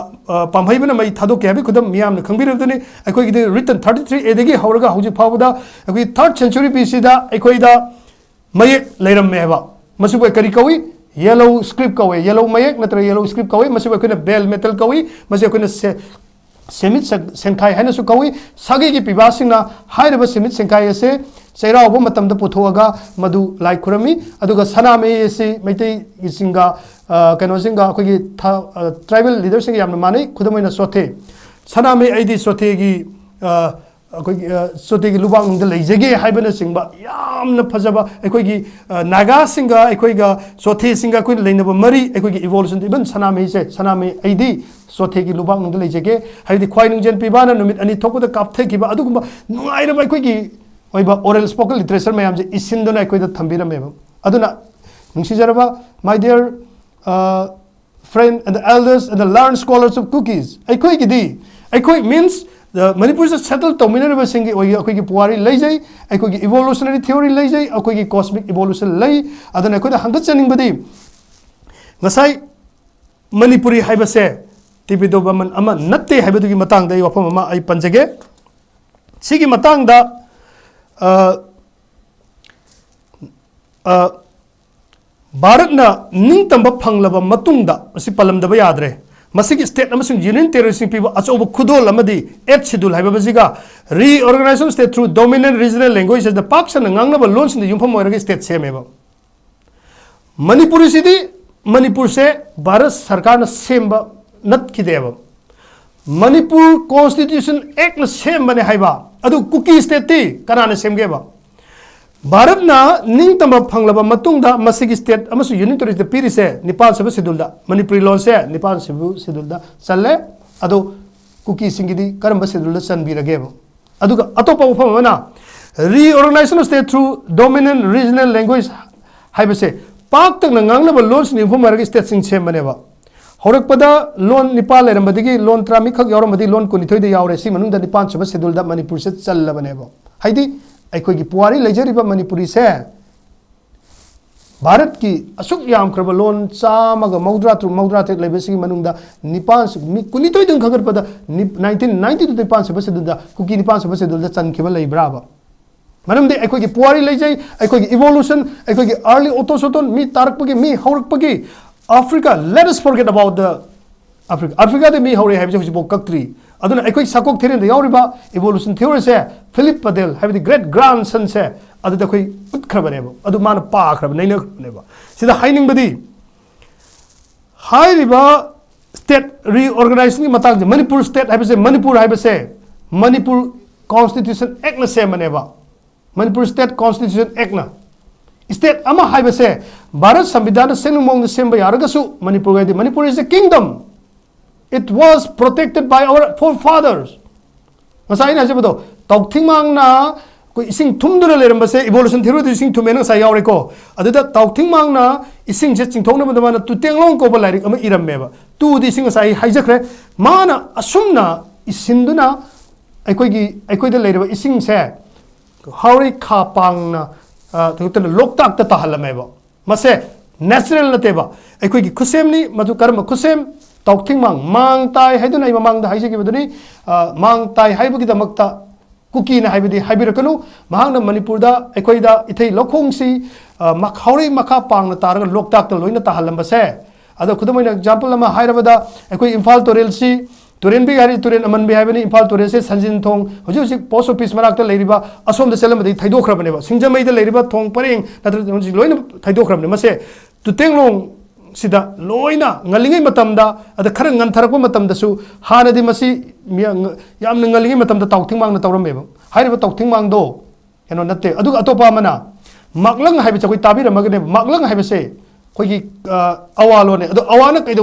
पामहैबना मै थादो के हाबि खुदम मियामना खंबिरबदनी अखोइगी रिटन 33 ए दगी हौरगा हौजि फावदा अखोइ 3rd century BC दा अखोइदा मयक लेरममे हेबा मसुबे करी कवी yellow script कवे yellow मयक नत्र yellow script कवे मसुबे अखोइना बेल मेटल कवी मसे अखोइना सेमित सेंखाई है कौई सागे की पीबासिंगना हाइरबा सेमित सेंखाई से चैराव मतम पुथोगा मधु लाई खुरमी अदुगा सनामे से मैतै सिंगा कनोसिंगा अखोगी ट्राइबल लीडरसिंग यामना माने खुदमैना सोथे सनामे ऐदी सोथेगी अखोगी सोथेगी लुबांग लेजगे हाइबना सिंगबा यामना फजबा अखोगी नागा सिंगा अखोईगा सोथे सिंगा कोई लेनबा मरी अखोगी इवोल्यूशन इवन सनामे से सनामे ऐदी सोथेगी लुबांग लेजगे हाइदी ख्वाइ नुंजेन पीबाना नुमित अनि थोकदा कापथेकिबा अदुगुंबा नुंगाइरबा अखोगी oral spoken literature mayam je isindona akoida thambirame aduna nungsijaraba my dear friend and the elders and the learned scholars of cookies akoi gidi akoi means the manipur is settled dominant singi akoi gi puari leijai akoi gi evolutionary theory leijai akoi gi cosmic evolution lei aduna akoida hangat chaning badi ngasai manipuri haibase tibido baman ama natte haibadu gi matang dai wafam ama ai panjage sigi matang da भारतना निंगतंब फंगलब मतुंगदा मसी पलमदब याद्रे मसीगी state अमसुंग union territory पीब अचौब खुदोल अमदी 8 शेड्यूल हाइबबसिगा reorganisation state through dominant regional languages the पाक्सन नंगनब लोन्स द युमफम ओरगे स्टेट सेमेब मणिपुर सिदी मणिपुर से भारत सरकार न सेम नत्किदेब मणिपुर कॉन्स्टिट्यूशन एक्ट न सेम बने हाइबा अदु कुकी स्टेट ती कनाने सेमगेबा भारतना निंगतंब फंगलब मतुंगदा मसीगी स्टेट अमसु यूनियन टेरिटरी पीरिसे निपाल सब शेड्यूलदा मणिपुरी लोन से निपाल सब शेड्यूलदा चले अदु कुकी सिंगिदी करम शेड्यूलदा चनबीरगेबा अदुगा अतोपा उफमना reorganisation state through dominant regional language हाइबसे पाक तक नंगांगलब लोन्स निफम मरगे स्टेट सिंग सेमबनेबा हौरकपदा लोन निपाल लेरमबदिगी लोन त्रामी खक यावरमदि लोन कुनिथोइदे यावरे सी मनुंगदा निपाल सब शेड्यूलदा मणिपुर से चललबनेबा हाइदी अखोगी पुआरी लेजरिबा मणिपुरी से भारत की असुक यामख्रब लोन चामगा मौद्रा तक लेबसिगी मनुंगदा निपाल मी कुनिथोइ दुं खगरपदा 1992 निपाल सब शेड्यूलदा कुकी निपाल सब शेड्यूलदा चनखिबा लेब्राबा मनमदे अखोगी पुआरी लेजै अखोगी evolution अखोगी early ऑटोसोटोन me तारकपगी me हौरकपगी Africa, let us forget about the Africa. Africa de mi hore have just book country. Aduna ekoi sakok theory de yauriba evolution theory se Philip Padel have the great grandson se adu da koi utkhrabaneba. Adu man pa khrab naina neba. Sida haining badi high riba state reorganizing matang Manipur state have se Manipur constitution act na se maneba. Manipur state constitution act na state अमा हाइबसे भारत संविधान सेनुमोंग सेंबा यारगसु मणिपुर गदि Manipur is a kingdom it was protected by our forefathers मसाइन हाजेबदो तौथिंगमांगना कोई इसिंग थुमदुना लेरमबसे इवोल्यूशन थ्योरी दि इसिंग थुमेन सा यावरेको अदुदा तौथिंगमांगना इसिंग जे चिंथोंना बदमाना तुतेंगलों को बलारिक अमा इरममेबा तु दि इसिंग साइ हाइजखरे माना असुमना इसिंदुना अखोइदा लेरबा इसिंग से हाउरी खापांगना लोकताक ताहलमेब मसे नेचुरल नतेब अखोगी खुसेमनी मधु कर्म खुसेम तौथिंगमांग मांग ताई हाइदुना ममांगदा हाइजगिबदुनी मांग ताई हाइबगिदमक्ता कुकी ना हाइबदी हाइबिरकनु महांगना मणिपुरदा अखोइदा इथै लखोंगसी मखौरी मखा पांगना तारगा लोकताक लोइना ताहलमबसे अदा खुदमैना एग्जांपल अमा हाइरबदा अखोइ इम्फाल तोरेलसी तुरेन भी हारी तुरेन अमन भी हाइबनी इम्फाल तुरेन से संजिन थोंग हुजु पोस्ट ऑफिस मनाक्ता लेरिबा असोम द सेलम दि थैदोख्रबनेबा सिंजमैदा लेरिबा थोंग परेंग नत्र हुजि लोइना थैदोख्रबने मसे तुतेंगलोंग सिदा लोइना ngaligai matamda ada khara ngantharapo matamdasu hanadi masi yamna ngaligai matamda tauthingmang na tawrameba hairiba tauthingmang do eno natte adu atopa mana maklang haiba chakoi tabiramagne maklang haibase कोई अवालो ने अवाना कई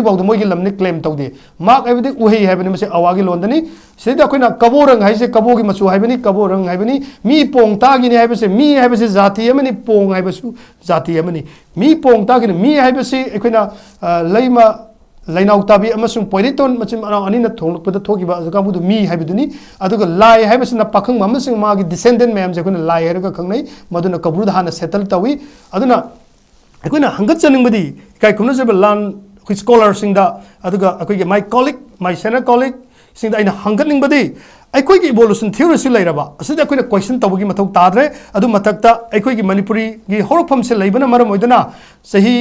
बाउद मोगी लमने क्लेम तौदे माक है उहे है अवागी लोनदनी सिदा अखोना कबोरंग है कबोगी मचु है कबोरंग है मी पोंग तागिनी है मी है जाति अमनी पोंग है जाति अमनी मी पोंग तागिनी मी है अखोना लैमा लैनाउ ताबी अमसुंग पोइरिटोन मचिम अनी न थोंगलपदा थोगिबा काबुदु मी हाइबदुनी अदुगा लाई हाइबसिना पाखंग ममसिंग मागी डिसेंडेंट मैम जे कोना लाई हेरगा खंगनै मदुना कबुरुद हाना सेटल तवी अदुना अखोना हंगत चनिंगबदी काय खुनजब लान खु स्कॉलर सिंगदा अदुगा अखोगे my colleague my senior colleague सिंगदा आइना हंगतनिंगबदी अखोगे इवोल्यूशन थ्योरी सि लैरबा असिदा अखोना क्वेश्चन तबगी मथौ ताद्रे अदु मथक्ता अखोगे मणिपुरी गी हौरफम से लैबना मरम ओइदना सही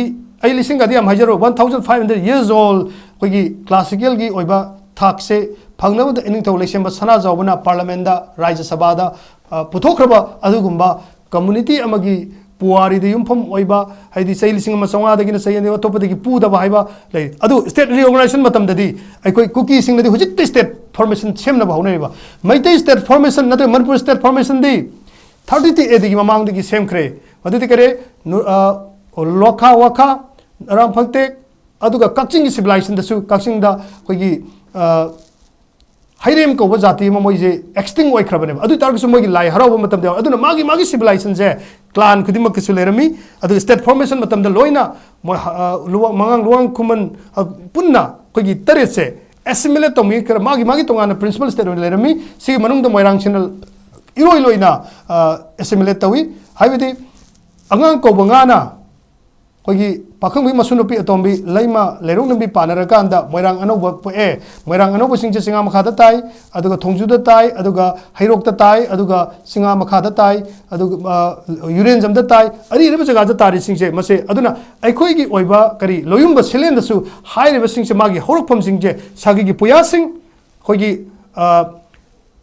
आई लिसिंग अदि हम हाजरो 1500 years old कोई क्लासिकल की ओइबा थाक से फंगनबद इनिंगथौ लेसेंबा सना जावबना पार्लियामेंट दा राज्य सभा दा पुथोखरबा अदुगुंबा कम्युनिटी अमगी पुवारी दे युमफम ओइबा हाइदि सही लिसिंग अमा चौंगा दगिना सही अने अतोपदगी पुदबा हाइबा लै अदु स्टेट रिओर्गनाइजेशन मतमददी अखोई कुकी सिंगददी हुजिक स्टेट फॉर्मेशन सेमनबा हौनैबा मैतै स्टेट फॉर्मेशन नते मनपुर स्टेट फॉर्मेशन दी 30 एदगी ममांगदगी सेमख्रे मदुदि करे लोखा वखा रामफक्ते अदुगा कक्चिंग सिविलाइजेशन दसु कक्चिंग दा खोगी हाइरेम कौब जाति मोइजे एक्सटिंग ओइख्रबने अदु तारगसु मोइगी लाई हराव मतम दे अदुना मागी सिविलाइजेशन जे क्लान खुदिमक किसु लेरमी अदु स्टेट फॉर्मेशन मतम द लोइना मंगांग लुवांग खुमन पुन्ना खोगी तरेत से एसिमिलेट तोमी कर मागी तोंगाना प्रिंसिपल स्टेट लेरमी सिगी मनुंग द मोइरांग चैनल इरोइ लोइना एसिमिलेट तवी हाइबदि अंगांग कौबंगाना खोगी पाखंबी मसुनुपी अतोंबी लैमा लेरोंग नबी पानरकांदा मोइरांग अनौब पोए मोइरांग अनौब सिंचे सिंगा मखादा ताई अदुगा थोंजुदा ताई अदुगा हैरोकता ताई अदुगा सिंगा मखादा ताई अदुगा यूरेन जमदा ताई अरि रेब जगा तारी सिंचे मसे अदुना अखोइगी ओइबा करी लोयुंबा सिलेंदसु हाइरेब सिंचे मागी हौरकफम सिंचे सागिगी पुया सिंग खोगी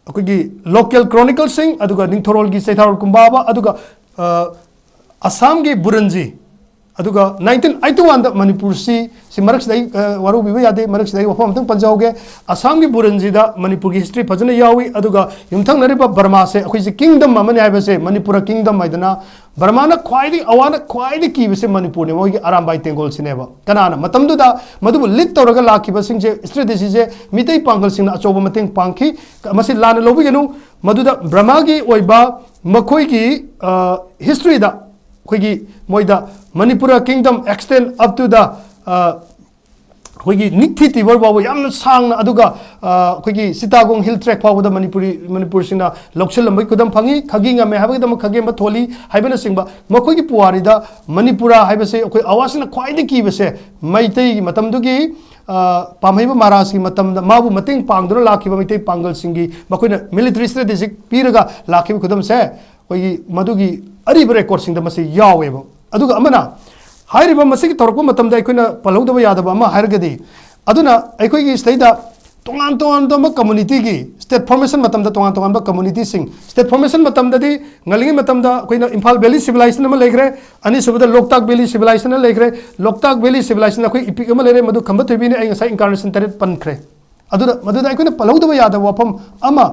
अखोगी लोकल क्रॉनिकल सिंग अदुगा निंथोरोलगी सैथारोल कुंबाबा अदुगा असम की बुरंजी अदुगा 1981 दा मणिपुर सी मरक्सदई वारू बिबे यादे मरक्सदई वफम तंग पंजावगे असम की बुरंजी दा मणिपुर की हिस्ट्री फजन यावी अदुगा युमथंग नरिबा बर्मा से अखोइसे किंगडम अमने हाइबसे मणिपुर किंगडम हाइदना बर्माना ख्वाइदी अवाना ख्वाइदी कीबसे मणिपुर ने मोगी आरामबाई तेंगोल सिनेबा कनाना मतमदुदा मदुबु लीड तौरगा लाखिबा सिंजे स्ट्रेटेजी से मितै पांगल सिंना अचोबा मतंग पांखी मसे लान लोबिगनु मदुदा ब्रह्मागी ओइबा मखोइगी हिस्ट्री दा खोगी मोइदा Manipur kingdom extend up to the खोगी निक्थि तिबर बाबो यामना सांगना अदुगा खोगी सीतागोंग हिल ट्रैक फावदा मणिपुर सिंना लोकसल लंबै कुदम फंगी खगिंगा मे हाबगदम खगेम थोली हाइबना सिंबा मखोगी पुवारीदा मणिपुर हाइबसे खोई आवासना ख्वाइदि कीबसे मैतै मतमदुगी पामैबा महाराज की मतमदा माबु मतेंग पांगदुना लाखिबा मैतै पांगल सिंगी मखोइना मिलिटरी स्ट्रेटेजिक पीरगा लाखिबा कुदम से खोगी मदुगी अरिब रेकॉर्ड सिंग द मसे यावेबो अदुगा अमना हाइरिबा मसे की तोरको मतमदा अखोइना पलौदबा यादबा अमा हाइरगदी अदुना अखोइगी स्टेटदा तोंगान कम्युनिटी की स्टेट फॉर्मेशन मतमदा तोंगान कम्युनिटी सिंग स्टेट फॉर्मेशन मतमददी ngaliंग मतमदा अखोइना इम्फाल वैली सिविलाइजेशन अमा लेग्रे अनि सुबदा लोकताक वैली सिविलाइजेशन लेग्रे लोकताक वैली सिविलाइजेशन अखोइ इपिक अमा लेरे मदु खंबा थोबिने ai ngasai incarnation तरेत पनख्रे अदुना मदुदा अखोइना पलौदबा यादबा वफम अमा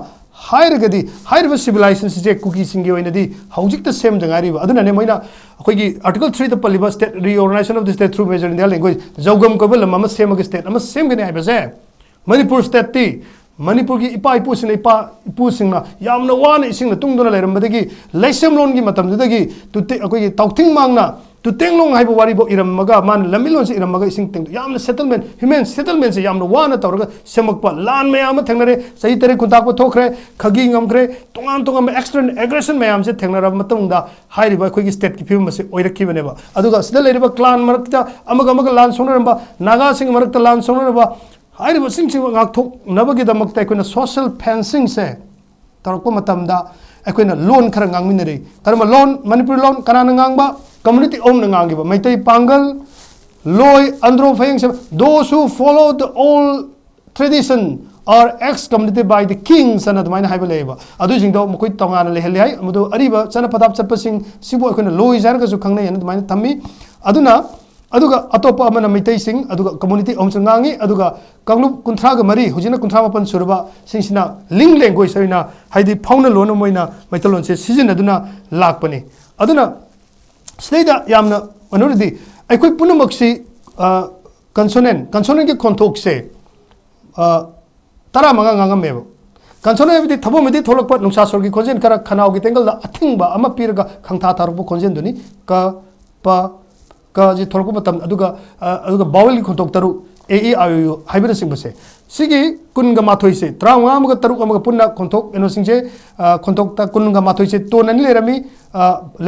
हाइरगदी हाइरब सिविलाइजेशन से कुकी सिंगे ओइनदी हौजिक त सेम जंगारिबा अदुना ने मोइना अखोइगी आर्टिकल 3 द पलिबा state reorganisation of the state through major India language जौगम कोबल लम सेम के स्टेट सेम गने हाइबसे मणिपुर स्टेट ती मणिपुर की इपा इपू सिंगना यामना वान इसिंगना तुंगदुना लेरमबदगी लैसमलोन की मतमदगी तुते अखोइगी तौथिंग मांगना तुतेंगलोंग हाइबो वारिबो इरमगा मान लमिलोन से इरमगा इसिंग तेंग यामना सेटलमेंट ह्यूमन सेटलमेंट से यामना वाना तौरगा सेमकपा लान मयाम थेंगनरे सही तरे कुंताकपा थोखरे खगी ngमखरे तोंगान एक्सटर्न एग्रेशन मयाम से थेंगनरब मतंगदा हाइरिबा अखोइगी स्टेट की फिल्म से ओइरखिबनेबा अदुगा सिदा लेरिबा क्लान मरकता अमगा लान सोनरबा नागा सिंग मरकता लान सोनरबा हाइरिबा सिंग गाथोक नबगी दमकता अखोइना सोशल फेंसिंग से तौरको मतमदा अखोइना लोन खरा गांगमिनरे करम लोन मणिपुर लोन कनाना गांगबा कम्युनिटी ओम नंगांगिबा मैतै पांगल लोय अंद्रो फयंग से those who follow the old tradition are excommunicated by the kings and admaina haiba leiba adu jingdo mokoi tongana leheli hai amudu ariba chana padap chapasing sibo akhona loy jarga su khangnai and admaina thammi aduna aduga atopa amana Meitei Singh अदुगा community ओम संगांगी अदुगा कांगलुप कुंथ्रा ग मरी हुजिना कुंथ्रा मापन सुरबा सिंसिना लिंग language सैना हाइदि fauna loan Moina मैतलोन से season अदुना लाकपने अदुना स्नेदा यामना मनोरदी अखोइ पुनमक्सी consonant के खोंथोक से तरा मंगा गांगमेबो consonant बिदि थबो मिदि थोलकपा नुसा सोरगी खोजेन करा खनाव की तेंगल दा अथिंगबा अमा पीरगा खंथा थारबो खोजेन दुनी क प का जी थोलको मतम अदुगा बावल की खोंथोक तरु ए आयु हाइबर सिंबसे सिगी कुनगा माथोइ से त्रांगा अमगा तरु अमगा पुन्ना खोंथोक एनो सिंजे खोंथोक ता कुनगा माथोइ से टोन अनि लेरमी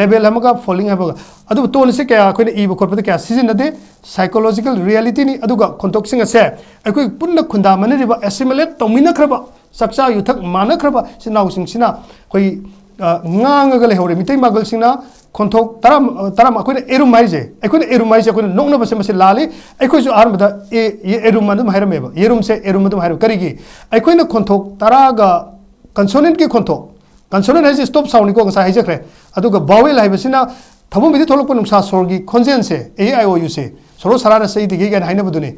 लेवल अमगा फॉलिंग अमगा अदु टोन से क्या अखोइना इबो खोपद क्या सीजन नदे साइकोलॉजिकल रियलिटी नि अदुगा खोंथोक सिंग से अखोइ पुन्ना खुंदा मनरिबा एसिमुलेट तौमिनखरबा सक्चा युथक मानखरबा सिनाउ सिंग सिना खोइ ngang ga le hore mitai magal singna ꯈꯣꯟꯊꯣꯛ ꯇꯔꯥ ꯑꯩꯈꯣꯏꯅ ꯑꯦꯔꯨꯝ ꯍꯥꯏꯁꯦ ꯑꯩꯈꯣꯏꯅ ꯅꯣꯛꯅꯕꯁꯦ ꯃꯁꯤ ꯂꯥꯜꯂꯤ ꯑꯩꯈꯣꯏꯁꯨ ꯑꯍꯥꯟꯕꯗ ꯑꯦꯔꯨꯝ ꯑꯗꯨꯝ ꯍꯥꯏꯔꯝꯃꯦꯕ ꯌꯦꯔꯨꯝꯁꯦ ꯑꯦꯔꯨꯝ ꯑꯗꯨꯝ ꯍꯥꯏꯔꯝꯃꯦ ꯀꯔꯤꯒꯤ ꯑꯩꯈꯣꯏꯅ ꯈꯣꯟꯊꯣꯛ ꯇꯔꯥꯒ ꯀꯟꯁꯣꯅꯦꯟꯠꯀꯤ ꯈꯣꯟꯊꯣꯛ ꯀꯟꯁꯣꯅꯦꯟꯠ ꯍꯥꯏꯁꯦ ꯁ꯭ꯇꯣꯞ ꯁꯥꯎꯟꯅꯤꯀꯣ ꯉꯁꯥꯏ ꯍꯥꯏꯖꯈ꯭ꯔꯦ ꯑꯗꯨꯒ ꯚꯥꯋꯦꯜ ꯍꯥꯏꯕꯁꯤꯅ ꯊꯃꯣꯏꯕꯤꯗ ꯊꯣꯛꯂꯛꯄ ꯅꯨꯡꯁꯥ ꯁꯣꯔꯒꯤ ꯈꯣꯟꯖꯦꯜꯁꯦ ꯑꯦ ꯑꯥꯏ ꯑꯣ ꯌꯨꯁꯦ ꯁꯣꯔꯣ ꯁꯔꯥꯅ ꯆꯩꯗꯒꯤ ꯀꯥꯏꯅ ꯍꯥꯏꯅꯕꯗꯨꯅꯤ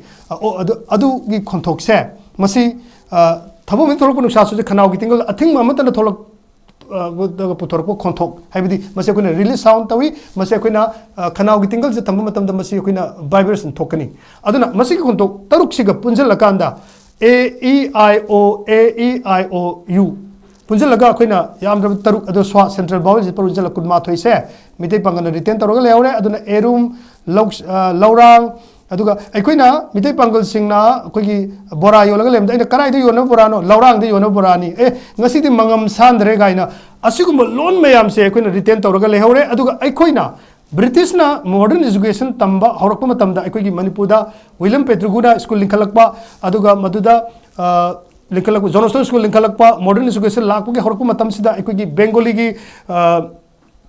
ꯑꯗꯨꯒꯤ ꯈꯣꯟꯊꯣꯛꯁꯦ ꯃꯁꯤ ꯊꯃꯣꯏꯕꯤꯗ ꯊꯣꯛꯂꯛꯄ ꯅꯨꯡꯁꯥ ꯁꯣꯔꯁꯦ ꯈꯅꯥꯎꯒꯤ ꯇꯤꯡꯒꯜ ꯑꯊꯤꯡꯕ ꯑꯃꯠꯇꯅ पुथोरप खोंथोक है मसे अखोइना रिलीज साउंड तवी मसे अखोइना खनाउगी टिंगल से थंब मतमदा मसे अखोइना वाइब्रेशन थोकनी अदुना मसे खोंथोक तरुक सिगा पुंजलकांदा ए ई आई ओ यू पुंजलगा अखोइना यामद्रब तरुक अदो स्वा सेंट्रल बाउल से पुंजल कुनमाथोइ से मिते पंगन रिटेन तरोगा लेवरे अदुना एरुम लौरांग अदुगा अखोइना मिते पंगल सिंगना अखोइगी बोरा योलगा लेमदा इना कराइदे योनो बोरानो लौरांगदे योनो बोरानी ngasiदी मंगम सांद्रे गाइना असिगुम लोन मयाम से अखोइना रिटेन तरोगा लेहौरे अदुगा अखोइना ब्रिटिशना मॉडर्न एजुकेशन तंबा हौरकपा मतमदा अखोइगी मणिपुरदा विलियम पेट्रुगुना स्कूल लिंखलकपा अदुगा मदुदा लिंखलकपा जोनस्टन स्कूल लिंखलकपा मॉडर्न एजुकेशन लाकपगे हौरकपा मतमसिदा अखोइगी बेंगोलीगी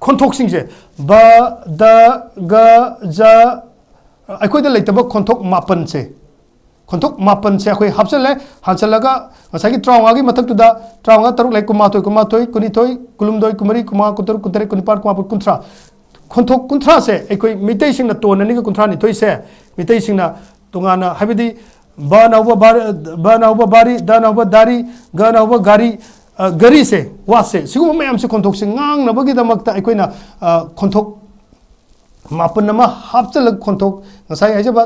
खोंथोकसिंगजे ब द ग ज अखोइदा लेतबा खोंथोक मापन से अखोइ हापचले हांचलगा ngसागी ट्राउंगागी मथक्तुदा ट्राउंगा तरुक लाइ कुमाथोय कुमाथोय कुनिथोय कुलुमदोय कुमरी कुमा कुतर कुतरे कुनिपार कुमापुर कुंथ्रा खोंथोक कुंथ्रा से अखोइ मितै सिंगना तोननी का कुंथ्रा निथोय से मितै सिंगना तोंगाना हाबिदि ब नाउबा बारी द नाउबा दारी ग नाउबा गारी गरी से वासे सिगुम मयाम से खोंथोक से ngangnabagi damakta अखोइना खोंथोक मापन नमा हापचल खोंथोक ngसाई हाइजबा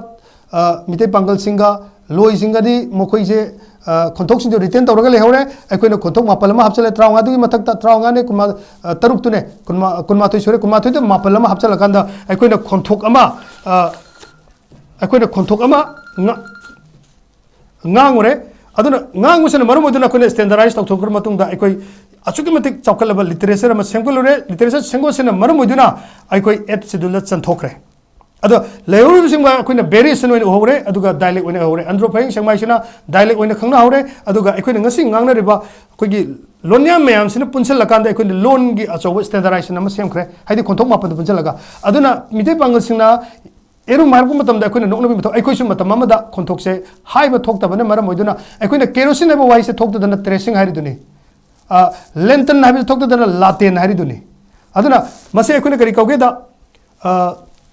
मितै पांगल सिंगा लोई सिंगादी मखोइजे खोंथोक सिंजो रिटेन तौरगा लेहौरे अखोइना खोंथोक मापल मा हापचले ट्राउंगा दुगी मथक्ता ट्राउंगा ने कुमा तरुक तुने कुनमाथोय सोरे कुनमाथोय तो मापल मा हापचल कांदा अखोइना खोंथोक अमा ngangore aduna ngangusena marum oduna koine standardize tawthokra matungda akoi achuki matik chawkalaba literature ma sengkolore literature sengosena marum oduna akoi 8th schedule chanthokre ado leuru singba koine variation oine hore aduga dialect oine hore andro phaying sengmaisina dialect oine khangna hore aduga akoi ngasi ngangna riba koigi lonya mayam sina punsel lakanda akoi loan gi achow standardization ama semkhre haidi konthok mapan punsel laga aduna mite pangal singna एरु मार्गु मतम दा अखोइना नोकनबि मथो अखोइसु मतम अमदा खोंथोकसे हाइबा थोक्तबने मरम होइदुना अखोइना kerosene एबा vice थोक्तदना tracing हारिदुनि Lenten हाबि थोक्तदना लाटेन हारिदुनि अदुना मसे अखोइना करि कौगेदा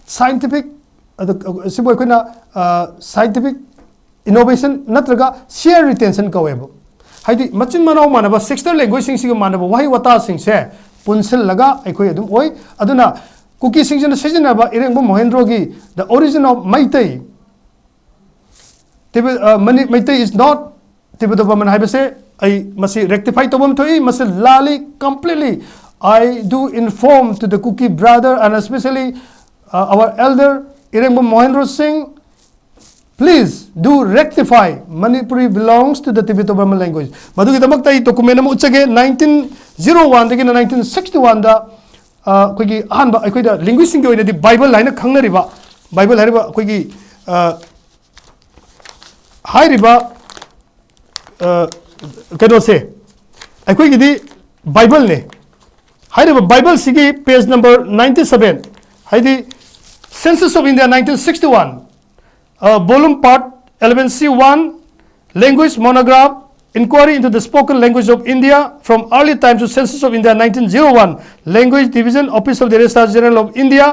scientific सिबो अखोइना साइंटिफिक इनोवेशन नत्रगा शेयर रिटेंशन कवेबो हाइदि मचिन मनाव मानबा सिक्सटर लैंग्वेज सिंग मानबा वाहि वता सिंगसे पुनसल लगा अखोइ अदुम ओइ अदुना कुकी सिंगजन सिजनबा इरेंगबो महेंद्रोगी the origin of Meitei Meitei is not तिबदबमन हाइबसे आई मसी रेक्टिफाई तबम थोई मसे लाली completely I do inform to the Kuki brother and specially our elder Irengbam Mahendra Singh please do rectify manipuri belongs to the Tibeto-Burman language मदुगी दमकता ई डॉक्यूमेंट म उचगे 1901 दगिना 1961 दा कोई अहम अखोइदा लिंग्विस्टिक के ओइनदि बाइबल लाइन खंगनरिबा बाइबल हारिबा कोई हाइरिबा कदो से अखोइगिदि बाइबल ने हाइरिबा बाइबल सिगी पेज नंबर 97 हाइदि census of India 1961 volume part 11C1 language monograph Inquiry into the spoken language of India from early times to Census of India 1901 Language Division Office of the Registrar General of India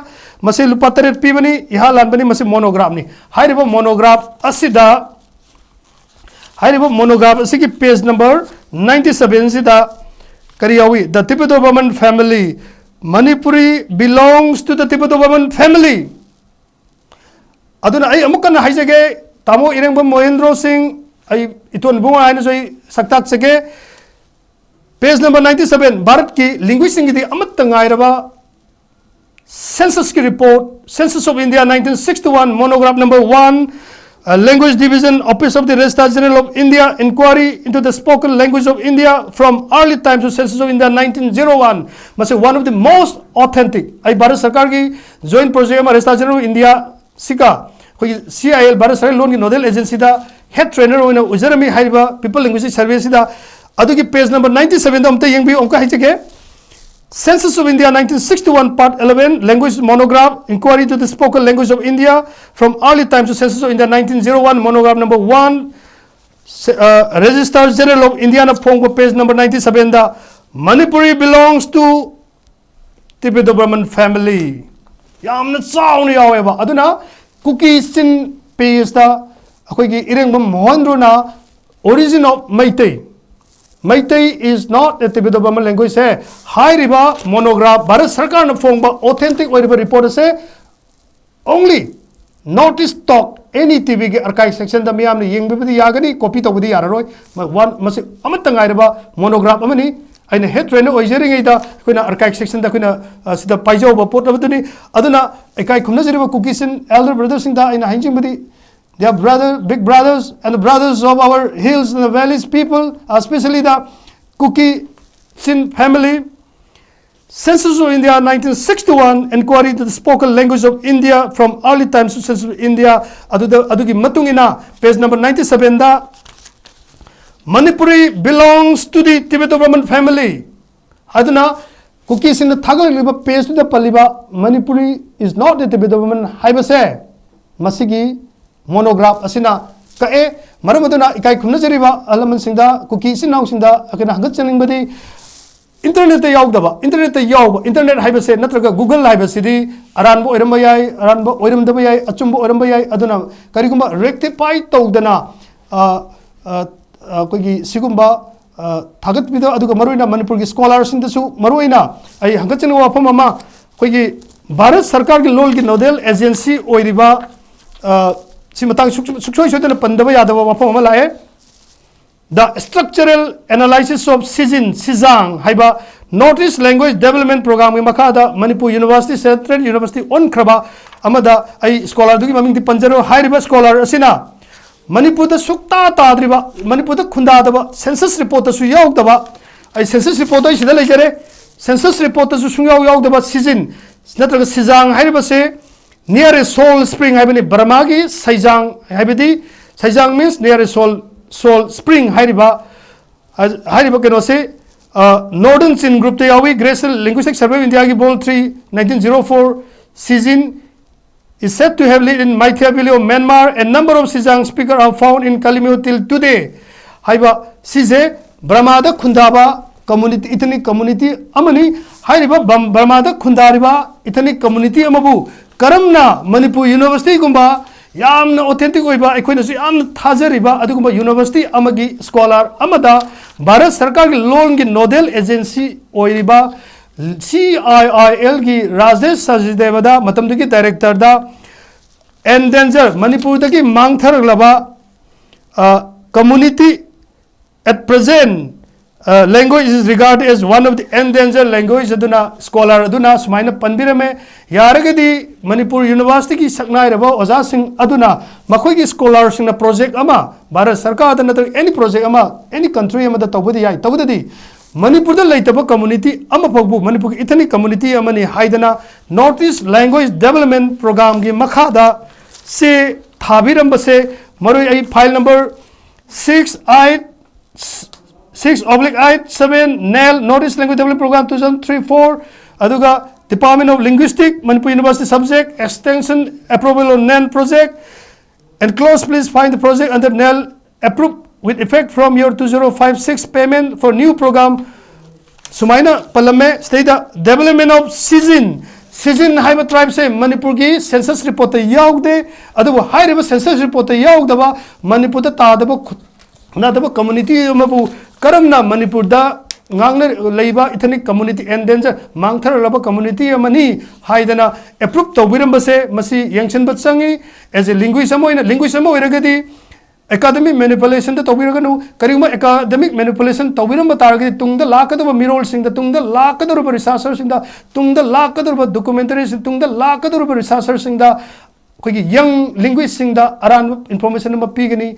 mase lupataret pibani iha lanbani mase monograph ni hairiba monograph asigi page number 97 sida kariyawi the Tibeto-Burman family Manipuri belongs to the Tibeto-Burman family aduna ai amukana haijage tamo irengba Mohendro Singh आई इतोन बुआ आने जो सक्ताक सके page number 97 Bharat की linguistic की अमत तंगाइरबा census की report census of India 1961 monograph number 1 language division office of the registrar general of India inquiry into the spoken language of India from early times to census of India 1901 मसे one of the most authentic आई भारत सरकार की joint project में registrar general of India सिका कोई CIL भारत सरकार लोन की नोडल एजेंसी दा हेड ट्रेनर होइना उजरमी हाइबा पीपल लैंग्वेज सर्वे सिदा अदुगी पेज नंबर 97 द अमते यंगबी ओंका हाइचगे Census of India 1961 Part 11 Language Monograph Inquiry to the Spoken Language of India from Early Times to Census of India 1901 Monograph number 1 Registrar General of India Phongpa page number 97 da Manipuri belongs to Tibeto-Brahmin family. Yamna chauna yaweba aduna Kuki sin page da akoigi irengba mohandro na origin of Meitei is not a Tibeto-Brahmin language है. High riba monograph Bharat सरकार ने Phong authentic वाली report से only notice talk any TV के archive section दा मियाम ने young भी यागनी copy तो भी यार रोई one मसे अमत तंगाई रिबा monograph अमनी अइने head trainer ओइजरिंग इदा कोई ना archive section दा कोई ना सिदा पाइजो बपोट अब तो नहीं अदुना एकाई खुमना जरिबा कुकीसन elder brothers दा अइना हिंजिंग भी they are big brothers and the brothers of our hills and the valleys people, especially the Kuki Sin family. Census of India 1961 Inquiry to the Spoken Language of India from Early Times to Census of India. Adugi matungina page number 97 da Manipuri belongs to the Tibeto-Brahmin family. Aduna Kuki Sin the Thagal riba page to the Paliba Manipuri is not the Tibeto-Brahmin haibase masigi monograph asina kae maramaduna ikai khumna jariba alaman singda Kuki sinau singda akena hangat chaning badi internet te yaugdaba internet haibase natraga google haibase di aranbo oiramba yai aranbo oiramdaba yai achumbo oiramba yai aduna karigumba rectify tawdana koigi sigumba thagat bido aduga maruina manipur gi scholars sindasu maruina ai hangat chaning wafam ama koigi bharat sarkar gi lol gi nodal agency oiriba the structural analysis of Sizang haiba Notice Language Development Program makada Manipur University Central University on Kraba amada ai scholar dugi maming di panjaro high river scholar asina Manipur da sukta tadriba Manipur da khunda daba census report su yaug daba ai census report ai sida lejare census report su sunyaug daba natraga Sizang high river se near a soul spring haibani Baramagi Saijang haibadi Saijang means near a soul spring haiba keno se Northern Sin group te yawi Graceful Linguistic Survey of India ki Bol 3 1904 Sizin is said to have lived in Maithya valley of Myanmar. A number of Sizang speakers are found in Kalimio till today. Haiba Size Brahmada Khundaba community ethnic community amani haiba Brahmada Khundariba ethnic community amabu Karamna Manipur University gumba yamna authentic oiba aikoina su yamna thajariba adugumba university amagi scholar amada Bharat Sarkar gi loan gi nodal agency oiriba CIIL gi Rajesh Sajideva da matamdu gi director da endanger Manipur da gi mangthar laba community at present language is regarded as one of the endangered language aduna scholar aduna sumaina panbirame yaragadi Manipur University ki saknai raba oja sing aduna makhoi ki scholar sing na project ama Bharat Sarkar da any project ama any country ama da tawbudi yai tawbudi Manipur da laitaba community ama pagbu Manipur ki ethnic community amani haidana Northeast Language Development Program ki makhada se thabiramba se maroi ai file number 6/87 NEL Notice Language Development Program 2003-4 aduga Department of Linguistics Manipur University subject extension approval of NEL project and close please find the project under NEL approved with effect from your 2056 payment for new program Sumaina Palame state the development of Sizin haiba tribe se Manipur gi census report yaugde adu high river census report yaugdaba Manipur da tadaba nadaba community mabu karamna Manipur da ngangna leiba ethnic community endanger mangthar laba community amani haidana approve tawbiramba se masi yangchen batsangi as a linguist amoiragadi academic manipulation da tawbiraganu karima academic manipulation tawbiramba targadi tungda lakadaba mirol sing da tungda lakadaba researchers sing da tungda lakadaba documentaries tungda lakadaba researchers sing da koigi young linguist sing da aran information ma pigani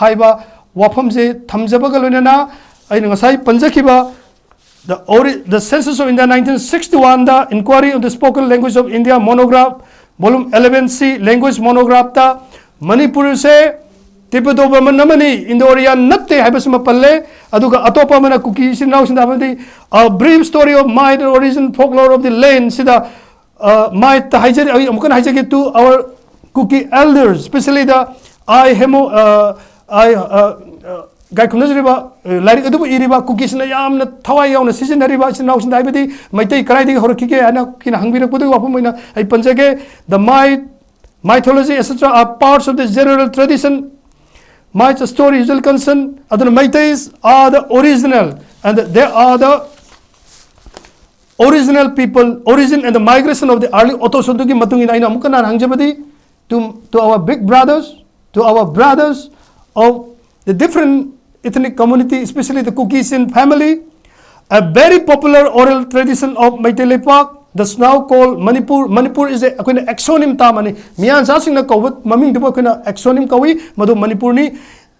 haiba wafamse thamjabaga loinana aina ngasai panjakiba the census of India 1961 the inquiry of the spoken language of India monograph volume 11C language monograph ta Manipur se Tibeto Bamanamani, Indorian Nate, Habasma Pale, Aduka Atopamana Kuki, Sinau, a brief story of might and origin, folklore of the land, Sida, might the hijack, I'm going to hijack it to our Kuki elders, especially the 𝐼𝐾𝐄𝐈 like Iriba cookies in the yam, Tawai on a season, Riba, and now in diabetes, might take Karadi Horiki, and a hungry Pudu, a Panjage, the mythology, etc., are parts of the general tradition. Might story usual concern, other Maitais are the original, and they are the original people, origin and the migration of the early Otosotuki Matungi Naina Mukana Hangjabadi to our big brothers, to our brothers of the different ethnic community, especially the Caucasian family. A very popular oral tradition of Maitelepak, that's now called Manipur. Manipur is a exonym tamani. Miyan sasing na kawat maming diba kuna exonym kawi madu Manipurni.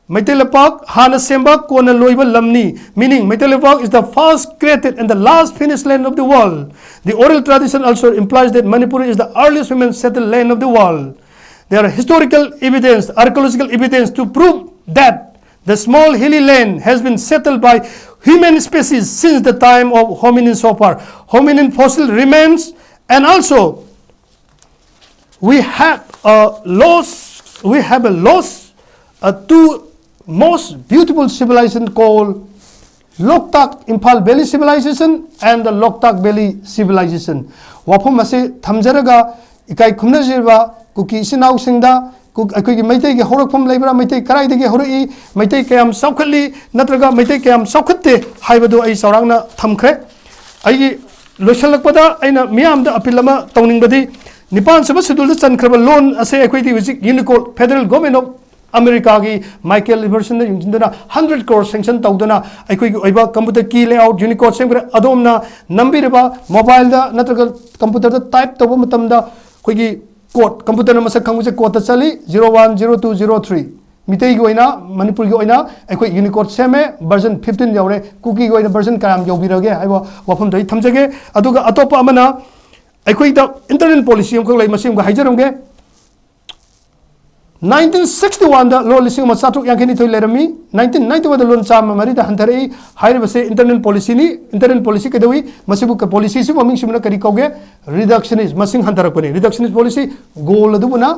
Maitelepak hana semba kona loiba lamni, meaning Maitelepak is the first created and the last finished land of the world. The oral tradition also implies that Manipur is the earliest women settled land of the world. There are historical evidence, archaeological evidence to prove that the small hilly land has been settled by human species since the time of hominin so far. Hominin fossil remains, and also we have a lost two most beautiful civilization called Loktak Impal Valley civilization and the Loktak Valley civilization. Wapom ase thamjaraga ikai khumnajirba kuki sinau singda अखोई मैतई के हौरकफम लेबरा मैतई कराइदगे हौरई मैतई कयाम सौखली नत्रगा मैतई कयाम सौखते हाइबदो आई सौरांगना थमख्रे आई लोइसलकपदा आइना मियामदा appeal अमा तौनिंगबदी निपान सब schedule चनख्रब लोन असे अखोइदि हुजिक Unicode federal government of America की माइकल लिबर्सन युजिंदना 100 crore सैंक्शन तौदना अखोइगी ओइबा कंप्यूटर की लेआउट यूनिकोड सेमग्रे अदोमना नंबिरबा मोबाइल दा नत्रगा कंप्यूटर दा टाइप तौबा मतमदा अखोइगी कोड कंप्यूटर मसक खंगुसे कोड चली 010203 मितई की ओइना मणिपुर की ओइना अखोइ यूनिकोड सेमे वर्जन 15 यौरे कुकी की ओइना वर्जन कायम यौबिरगे हाइबो वफम दई थमजगे अदुगा अतोपा अमना अखोइ द इंटरनेट पॉलिसी हमको लै मसिम हाइजरमगे 1961 दा लो लिसिंग मसाटुक यांखेनी थोइ लेरमी 1991 दा लोन चाम मरी दा हंथरई हाइरबसे इंटरनेट पॉलिसी नि इंटरनेट पॉलिसी केदवी मसिबु का पॉलिसी सु ममिंग सिमना करी कौगे रिडक्शनिस्ट मसिंग हंथरकपनि रिडक्शनिस्ट पॉलिसी गोल अदुबुना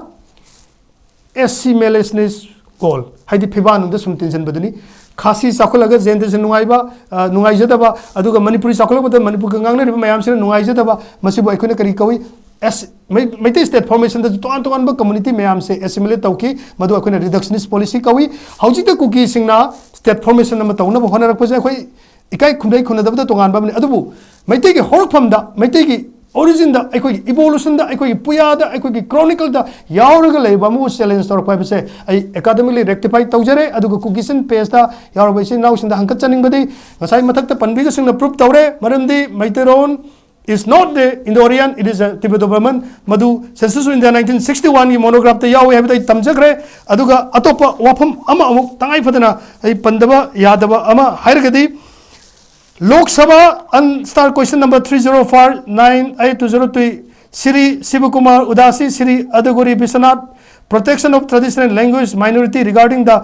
एसिमेलेसनिस गोल हाइदि फिबान द सुम टेंशन बदनी खासी साखलगा जेंदेशन नुगाइबा नुगाइजदबा अदुगा मणिपुरी साखलबदा मणिपुर का गांगने मयाम से नुगाइजदबा मसिबु अखोने करी कौई मैते स्टेट फॉर्मेशन तोान तोान कम्युनिटी मैम से एसिमुलेट तौकी मधु अखोने रिडक्शनिस्ट पॉलिसी कौई हौजिक कुकी सिंगना स्टेट फॉर्मेशन तौनब होनरकपसे अखोई इकाई खुंदई खुनदबदा तोगान बाबनी अदुबु मैते की होरफमदा मैते की ओरिजिन दा अखोई इवोल्यूशन दा अखोई पुया दा अखोई क्रॉनिकल दा यावरगा लेबा मु चैलेंज तौरकपसे आई एकेडमिकली रेक्टिफाई तौजरे अदुगा कुकीसन पेज दा यावरबैसे नाउसिंदा हंकत चनिंगबदी ngasai mathakta panbiga singna proof tawre maramdi maiteron is not the Indorian, it is a Tibeto-Burman. Madu census in the 1961 की monograph ते याव है तमजग्रे अदुगा अतोपा वाफम अमा अमुक तंगाई फदना आई पंदबा यादबा अमा हायरगदी Lok Sabha star question number 30498203 Shri Shivkumar Udasi Shri Adagouri Vishwanath protection of traditional language minority regarding the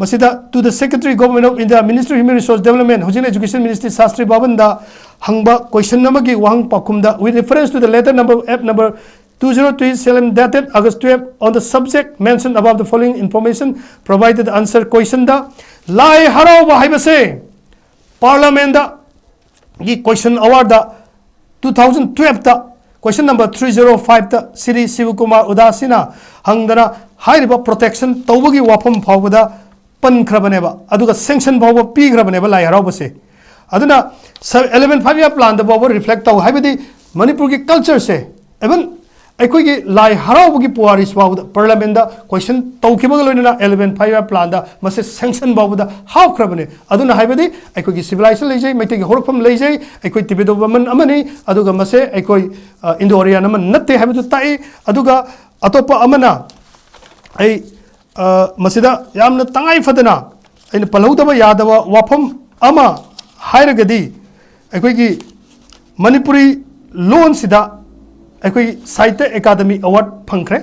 Masida to the Secretary Government of India Ministry of Human Resource Development Hojin Education Ministry Sastri Babanda Hangba question number ki wang pakumda with reference to the letter number F number 203 dated August 12 on the subject mentioned above the following information provided answer question da lai harau bahibase parliament da ki question award da 2012 da question number 305 da Sri Shivakumar Udasina hangdana hairiba protection tawbagi wafam phawbada पंखरबनेबा अदुगा sanction बाव पीग्रबनेबा लाई हरावबसे अदुना 11 year plan द बाव reflect तौ हाइबदि मणिपुर की कल्चर से एवन अखोई की लाई हरावबगी पुआरिस बाव पार्लियामेंट दा क्वेश्चन तौखिबग लोइना 11 year plan दा मसे सैंक्शन बाव दा हावख्रबने अदुना हाइबदि अखोई की सिविलाइजेशन लेजै मैते की होरफम लेजै अखोई तिबेतो बमन अमनि अदुगा मसे अखोई इंडो आर्यन अमन नत्ते हाइबदु ताई अदुगा अतोपा अमना आई मसिदा यामना तंगाई फदना अइन पलौदबा यादबा वाफम अमा हायरगदी अखोई की मणिपुरी लोन सिदा अखोई साहित्य अकादमी अवार्ड फंखरे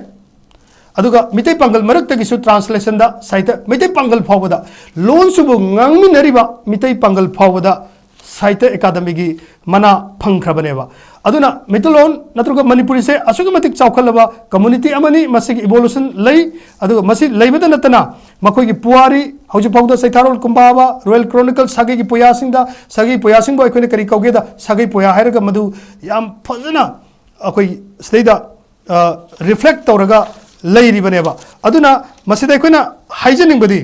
अदुगा मितै पांगल मरक्तगिसु ट्रांसलेशन दा साइट मितै पांगल फावदा लोन सुबु nganminariba मितै पांगल फावदा साहित्य अकादमी की मना फंख्रबनेबा अदुना मितलोन नत्रगा मणिपुरी से असुग मतिक चौखलबा कम्युनिटी अमनी मसिक इवोल्यूशन लई अदुगा मसि लैबदा नतना मखोगी पुवारी हौजि फावदा सैथारोल कुंबाबा रॉयल क्रॉनिकल सागे की पुयासिंगदा सागे पुयासिंग बो अखोने करी कौगेदा सागे पुया हायरगा मधु याम फजना अखोई स्लेदा रिफ्लेक्ट तौरगा लैरिबनेबा अदुना मसिदा अखोना हाइजनिंगबदी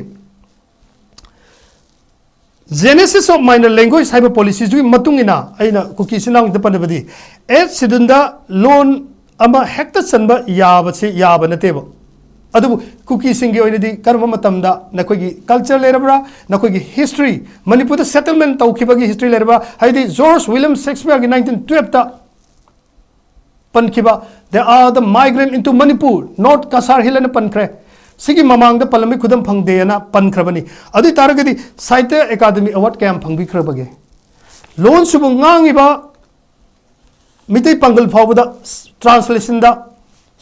Genesis of minor language cyber policies we matungina aina cookie sinang the panabadi et sidunda loan ama hecta sanba yabase yabanatebo adu cookie singi oinadi karma matamda nakogi culture lerabra nakogi history manipur settlement tawkhibagi history leraba haidi George William Shakespeare 1912 ta pankiba there are the migrant into Manipur not Kasar Hill and pankre सिगी ममांग द पलमी खुदम फंगदेना पनख्रबनी अदि तारगदि Sahitya Akademi award कैम फंगबिख्रबगे लोन सुबु ngangiba मितै पंगल फावदा ट्रांसलेशन दा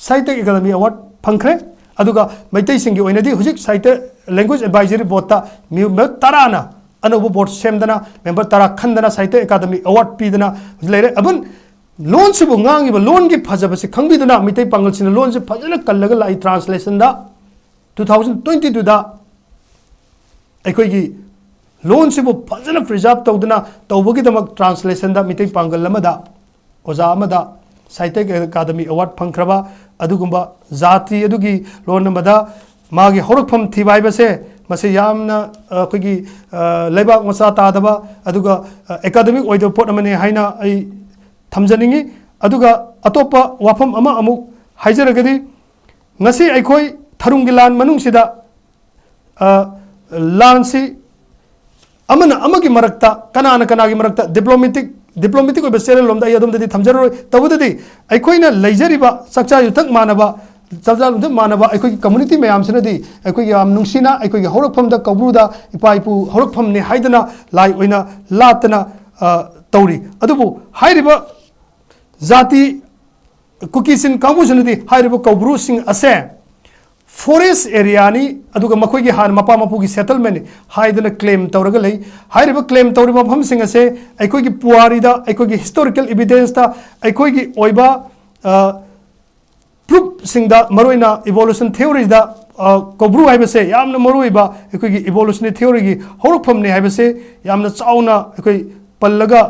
साहित्य अकादमी अवार्ड फंख्रे अदुगा मैतै सिंगी ओइनदि हुजिक साहित्य लैंग्वेज एडवाइजरी बोर्ड ता मेंबर तराना अनोबो बोर्ड सेमदना मेंबर तरा खंदना साहित्य अकादमी अवार्ड पीदना लेरे अबन लोन सुबु ngangiba लोन की फजबसे खंगबिदना मितै पंगल सिन लोन से फजना कल्लगा लाई ट्रांसलेशन दा 2022 दा अखोगी लोन से फजन प्रिजर्व तौदना तौबगीदमक ट्रांसलेशन दा मितै पांगल अमदा ओजा अमदा साहित्य अकादमी अवार्ड फंख्रबा अदुगुंबा जाति अदुगी लोन अमदा मागी हौरकफम थिबाइबसे मसे यामना अखोगी लेबाक मसा तादबा अदुगा एकाडेमिक ओइदो पोट अमने हाइना आई थमजनिंगी अदुगा अतोपा वाफम अमा अमुक हाइजरगदी ngasi अखोई थरुंगी लान मनुंगसिदा लानसी अमना अमगी मरक्ता कनाना कनागी मरक्ता डिप्लोमेटिक ओइबा सेरेल लोमदा यदोमदि थमजरोय तबुदि अखोइना लैजरिबा सक्चा युथक मानबा चबजा युथक मानबा अखोई कम्युनिटी मयामसिनदि अखोई याम नुंसिना अखोई हौरकफमदा कबरुदा इपाइपु हौरकफमने हाइदना लाई ओइना लातना तौरी अदुबु हाइरिबा जाति कुकीसिन कांबुसनदि हाइरिबा कबरु सिंग असे forest area ni aduga makoi gi han mapa mapu gi settlement haidana claim tawraga lei hairiba claim tawriba pham singa se aikoi gi puari da aikoi gi historical evidence da aikoi gi oiba proof singda maroina evolution theories da kobru haiba se yamna maroiba aikoi gi evolutionary theory gi horokpham ne haiba se yamna chauna aikoi pallaga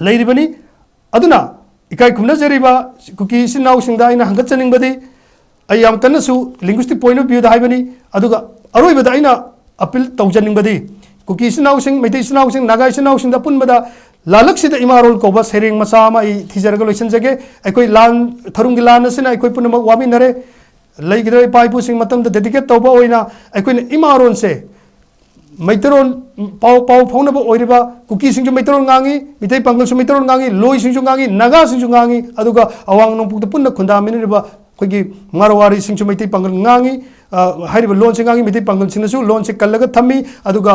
leiribani aduna ikai khumna jariba kuki sinau singda ina hangat chaning badi I am कन्नसु linguistic point of view दा हाइबनी अदुगा अरोइबदा आइना appeal तौजनिंगबदी cookie सिनाउसिंग Meitei सिनाउसिंग नागाई सिनाउसिंग दा पुनबदा लालक्सिदा इमारोल कोबा सेरिंग मसा मा इ थिजरगा लोइसनजगे अखोई लान थरुंगी लान सिना अखोई पुनमक वामिनरे लैगिदे पाइपुसिंग मतमदा डेडिकेट तौबा ओइना अखोइना इमारोन से मैतरोन पाव पाव फौनबा ओइरिबा कुकी सिंजु मैतरोन गांगी मितै पंगल सु मैतरोन गांगी लोई सिंजु गांगी नागा सिंजु गांगी अदुगा अवांग नोंपुदा पुनना खुंदा मिनिरिबा कोई मारवारी सिंह मैतै पांगल ngangi हाइरिबा लोन से ngangi मैतै पांगल सिनसु लोन से कल्लगा थम्मी अदुगा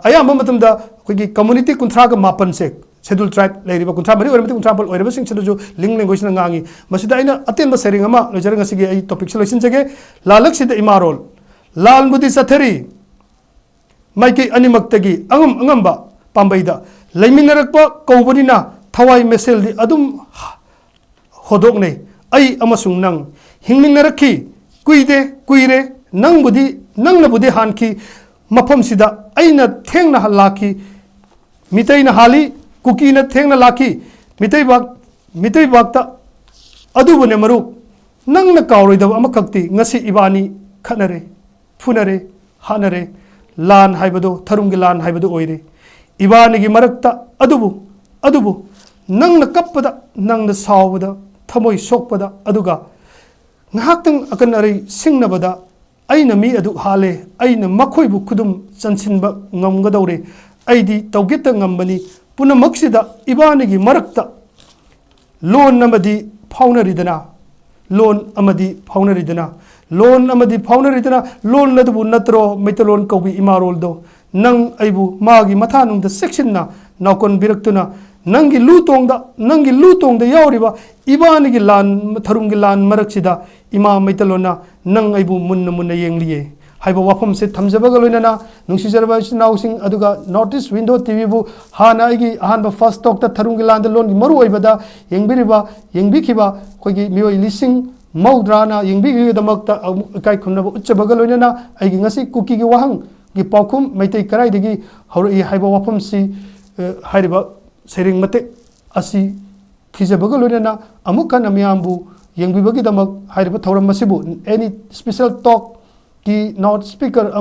अयाम मतमदा कोई कम्युनिटी कुंथ्रा का मापन से शेड्यूल ट्राइब लेरिबा कुंथ्रा मरि ओरमति कुंथ्रा बल ओरबा सिंह सिनजु लिंग लैंग्वेज ना ngangi मसिदा आइना अतेंबा सेरिंग अमा लोजरंग सिगे आई टॉपिक से लोइसिन जगे लालक सिदा इमारोल लाल मुदी सथरी माइके अनिमक्तगी अंगम अंगमबा पांबैदा लैमिनरकपा कौबनिना थवाई मेसेलदि अदुम होदोकनै आई अमसुंग नंग हिंगमिंगनरखी कुइदे कुइरे नंगबुदी नंगनबुदी हानखी मफमसिदा अइना थेंगना हलाखी मितैना हाली कुकीना थेंगना लाखी मितै बागता अदुबने मरु नंगना कावरोइदब अमखक्ति ngasi इबानी खनरे फुनरे हानरे लान हाइबदो थरुंगी लान हाइबदो ओइरे इबानीगी मरक्ता अदुबु नंगना कप्पदा नंगना सावबदा थमोई सोकपदा अदुगा ngahaktung akan ari singnabada aina mi adu hale aina makhoi khudum chansinba ngamgadore aidi tawgita ngambani punamaksida ibanigi marakta loan namadi phaunaridana loan amadi phaunaridana loan nadubu natro metalon kawi imarol do nang aibu magi mathanung da section na naukon biraktuna नंगी लू तोंग यावरीबा इबानी लान थरुम की लान मरक्सिदा इमा मैतलोना नंग आइबु मुन्न मुन्न येंगलिए हाइबा वाफम से थमजबगा लोइनाना नुंसिजरबा नाउसिंग अदुगा north east window TV बु हाना आइगी अहानबा first talk ता थरुम की लान लोन की मरु ओइबदा येंगबिखिबा कोइगी मियोय लिसिंग मौद्राना येंगबिगिदमक्ता इकाई खुन्नबा उच्चबगा लोइनाना आइगी ngasi कुकी की वाहंग की पाउखुम मैतै कराइदगी हौरई हाइबा वाफम सी हाइरिबा सेरिंग मते असी खिजबगा लोइनाना अमुका नमियामबु येंगबिबगिदमक हाइरिबा थौरम मसिबु एनी स्पेशल टॉक की नॉट स्पीकर